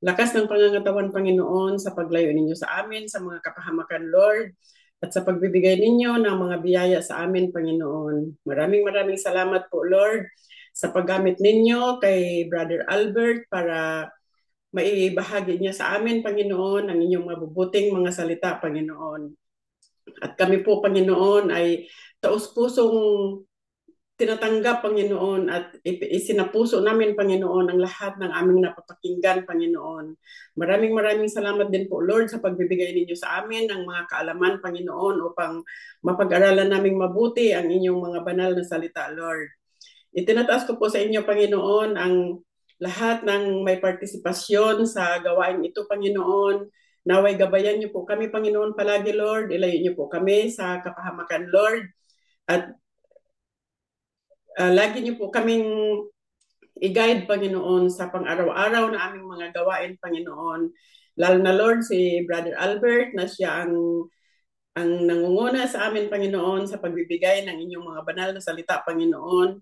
lakas ng pangangatawan, Panginoon, sa paglayo ninyo sa amin, sa mga kapahamakan, Lord, at sa pagbibigay ninyo ng mga biyaya sa amin, Panginoon. Maraming salamat po, Lord, sa paggamit ninyo kay Brother Albert para maibahagi niya sa amin, Panginoon, ang inyong mabubuting mga salita, Panginoon. At kami po, Panginoon, ay taus-pusong tinatanggap, Panginoon, at isinapuso namin, Panginoon, ang lahat ng aming napapakinggan, Panginoon. Maraming salamat din po, Lord, sa pagbibigay ninyo sa amin ng mga kaalaman, Panginoon, upang mapag-aralan naming mabuti ang inyong mga banal na salita, Lord. Itinataas ko po sa inyo, Panginoon, ang lahat ng may partisipasyon sa gawain ito, Panginoon. Naway gabayan niyo po kami, Panginoon, palagi, Lord. Ilayo niyo po kami sa kapahamakan, Lord. At lagi niyo po kaming i-guide, Panginoon, sa pang-araw-araw na aming mga gawain, Panginoon. Lalo na, Lord, si Brother Albert, na siya ang nangunguna sa amin, Panginoon, sa pagbibigay ng inyong mga banal na salita, Panginoon.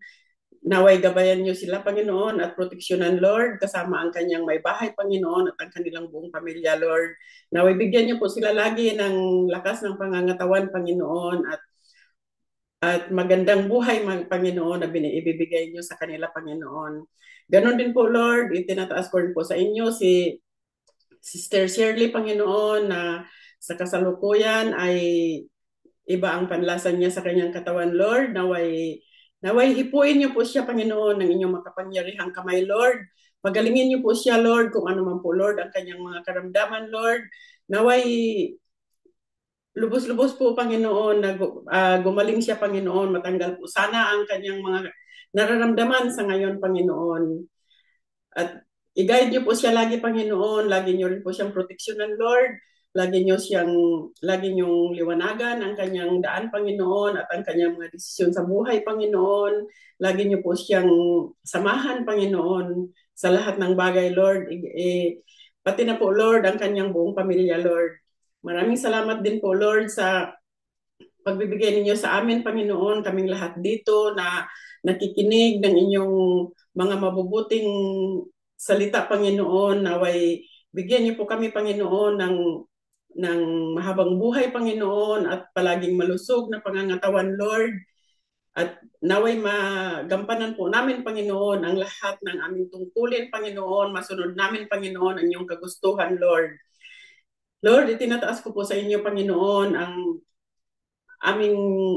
Naway gabayan niyo sila, Panginoon, at proteksyonan, Lord, kasama ang kanyang may bahay, Panginoon, at ang kanilang buong pamilya, Lord. Naway bigyan niyo po sila lagi ng lakas ng pangangatawan, Panginoon, at magandang buhay, Panginoon, na ibibigay niyo sa kanila, Panginoon. Ganon din po, Lord, itinataas ko rin po sa inyo si Sister Shirley, Panginoon, na sa kasalukuyan ay iba ang panlasa niya sa kanyang katawan, Lord. Naway hipuin niyo po siya, Panginoon, ng inyong makapangyarihang kamay, Lord. Pagalingin niyo po siya, Lord, kung ano man po, Lord, ang kanyang mga karamdaman, Lord. Naway lubos-lubos po, Panginoon, na gumaling siya, Panginoon, matanggal po sana ang kanyang mga nararamdaman sa ngayon, Panginoon. At i-guide niyo po siya lagi, Panginoon. Lagi niyo rin po siyang proteksyonan, Lord. Lagi niyong liwanagan ang kanyang daan, Panginoon, at ang kanyang mga desisyon sa buhay, Panginoon. Lagi niyo po siyang samahan, Panginoon, sa lahat ng bagay, Lord. Pati na po, Lord, ang kanyang buong pamilya, Lord. Maraming salamat din po, Lord, sa pagbibigay ninyo sa amin, Panginoon, kaming lahat dito na nakikinig ng inyong mga mabubuting salita, Panginoon. Naway bigyan niyo po kami, Panginoon, ng mahabang buhay, Panginoon, at palaging malusog na pangangatawan, Lord. At naway magampanan po namin, Panginoon, ang lahat ng aming tungkulin, Panginoon. Masunod namin, Panginoon, ang inyong kagustuhan, Lord. Lord, itinataas ko po sa inyo, Panginoon,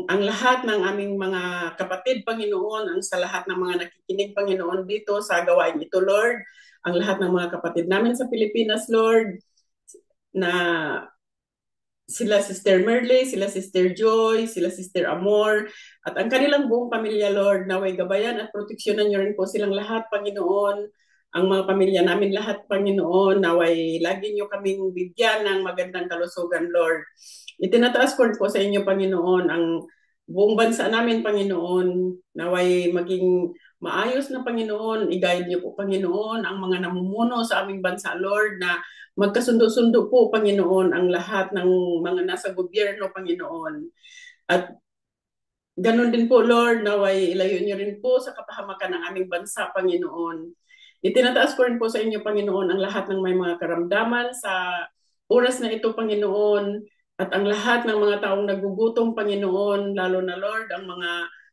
ang lahat ng aming mga kapatid, Panginoon, ang sa lahat ng mga nakikinig, Panginoon, dito sa gawain ito, Lord. Ang lahat ng mga kapatid namin sa Pilipinas, Lord, na sila Sister Merle, sila Sister Joy, sila Sister Amor, at ang kanilang buong pamilya, Lord, naway gabayan at proteksyonan niyo rin po silang lahat, Panginoon. Ang mga pamilya namin lahat, Panginoon, naway lagi niyo kaming bigyan ng magandang kalusugan, Lord. Itinataas ko rin po sa inyo, Panginoon, ang buong bansa namin, Panginoon, naway maging maayos na, Panginoon. I-guide niyo po, Panginoon, ang mga namumuno sa aming bansa, Lord, na magkasundo-sundo po, Panginoon, ang lahat ng mga nasa gobyerno, Panginoon. At ganun din po, Lord, naway ilayo niyo rin po sa kapahamakan ng aming bansa, Panginoon. Itinataas ko rin po sa inyo, Panginoon, ang lahat ng may mga karamdaman sa oras na ito, Panginoon, at ang lahat ng mga taong nagugutom, Panginoon, lalo na, Lord, ang mga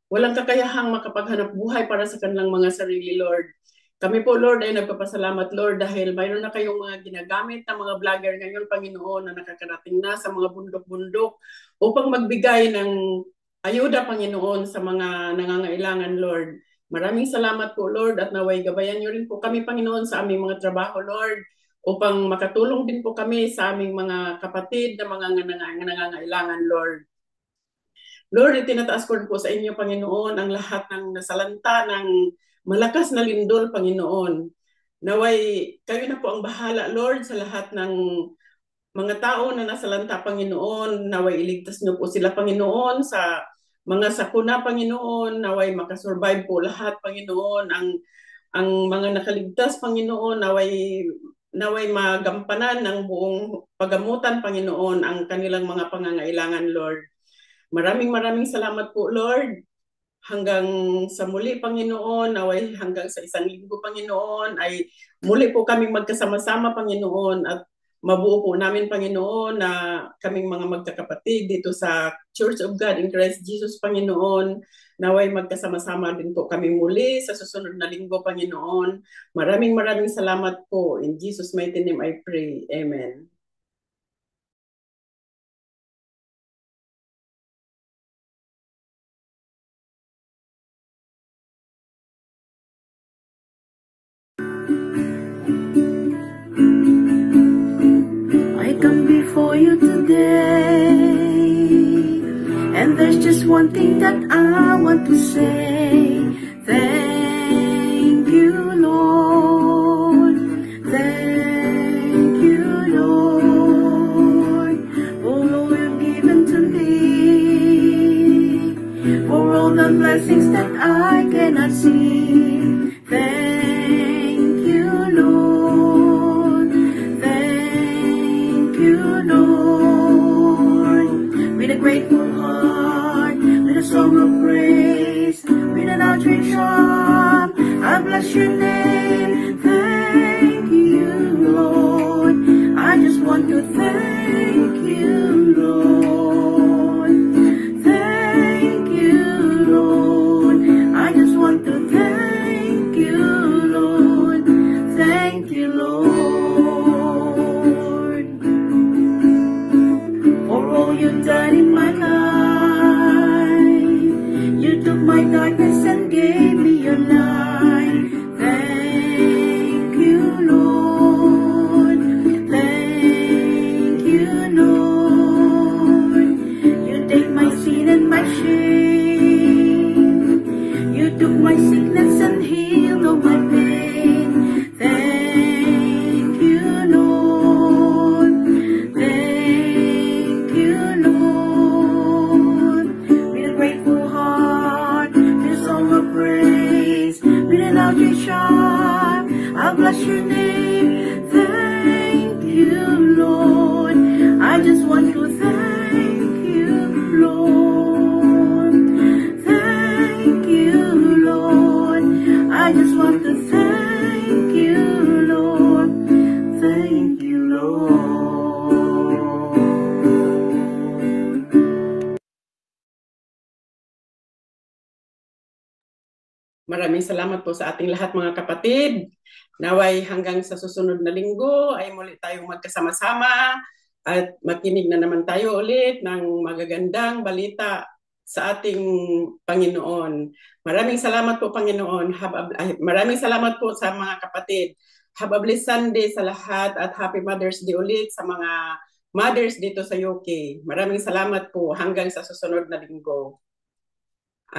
walang kakayahang makapaghanap buhay para sa kanilang mga sarili, Lord. Kami po, Lord, ay nagpapasalamat, Lord, dahil mayroon na kayong mga ginagamit na mga vlogger ngayon, Panginoon, na nakakarating na sa mga bundok-bundok upang magbigay ng ayuda, Panginoon, sa mga nangangailangan, Lord. Maraming salamat po, Lord, at naway gabayan niyo rin po kami, Panginoon, sa aming mga trabaho, Lord, upang makatulong din po kami sa aming mga kapatid na mga nangangailangan, Lord. Lord, itinataas ko rin po sa inyo, Panginoon, ang lahat ng nasalanta ng malakas na lindol, Panginoon. Naway kayo na po ang bahala, Lord, sa lahat ng mga tao na nasalanta, Panginoon. Naway iligtas niyo po sila, Panginoon, sa mga sakuna, Panginoon. Naway makasurvive po lahat, Panginoon. Ang mga nakaligtas, Panginoon, naway magampanan ng buong pagamutan, Panginoon, ang kanilang mga pangangailangan, Lord. Maraming salamat po, Lord. Hanggang sa muli, Panginoon, naway hanggang sa isang linggo, Panginoon, ay muli po kaming magkasama-sama, Panginoon, at mabuo po namin, Panginoon, na kaming mga magkakapatid dito sa Church of God in Christ Jesus, Panginoon. Naway magkasama-sama din po kami muli sa susunod na linggo, Panginoon. Maraming salamat po. In Jesus' mighty name I pray. Amen. I come before you today, and there's just one thing that I want to say. Thank you, Lord. Thank you, Lord, for all you've given to me, for all the blessings that I cannot see. Thank you, Lord. Thank you, Lord. With a grateful heart, with a song of praise, with an outreach arm, I bless your name. Thank you, Lord. I just want to thank you, Lord. Thank you, Lord. I just want to thank you, Lord. Thank you, Lord, for all you've done in my life. gave me your life. Thank you, Lord. Thank you, Lord. You take my sin and my shame. You took my sickness and healed all my pain. Thank you, Lord. Thank you, Lord. With a grateful heart, with a song of praise, with an outreach arm, I'll bless your name. Thank you, Lord. I just want to thank you, Lord. Thank you, Lord. I just want to thank you, Lord. Thank you, Lord. Maraming salamat po sa ating lahat mga kapatid. Naway hanggang sa susunod na linggo ay muli tayong magkasama-sama at makinig na naman tayo ulit ng magagandang balita sa ating Panginoon. Maraming salamat po Panginoon. Maraming salamat po sa mga kapatid. Have a blessed Sunday sa lahat at Happy Mother's Day ulit sa mga mothers dito sa UK. Maraming salamat po hanggang sa susunod na linggo.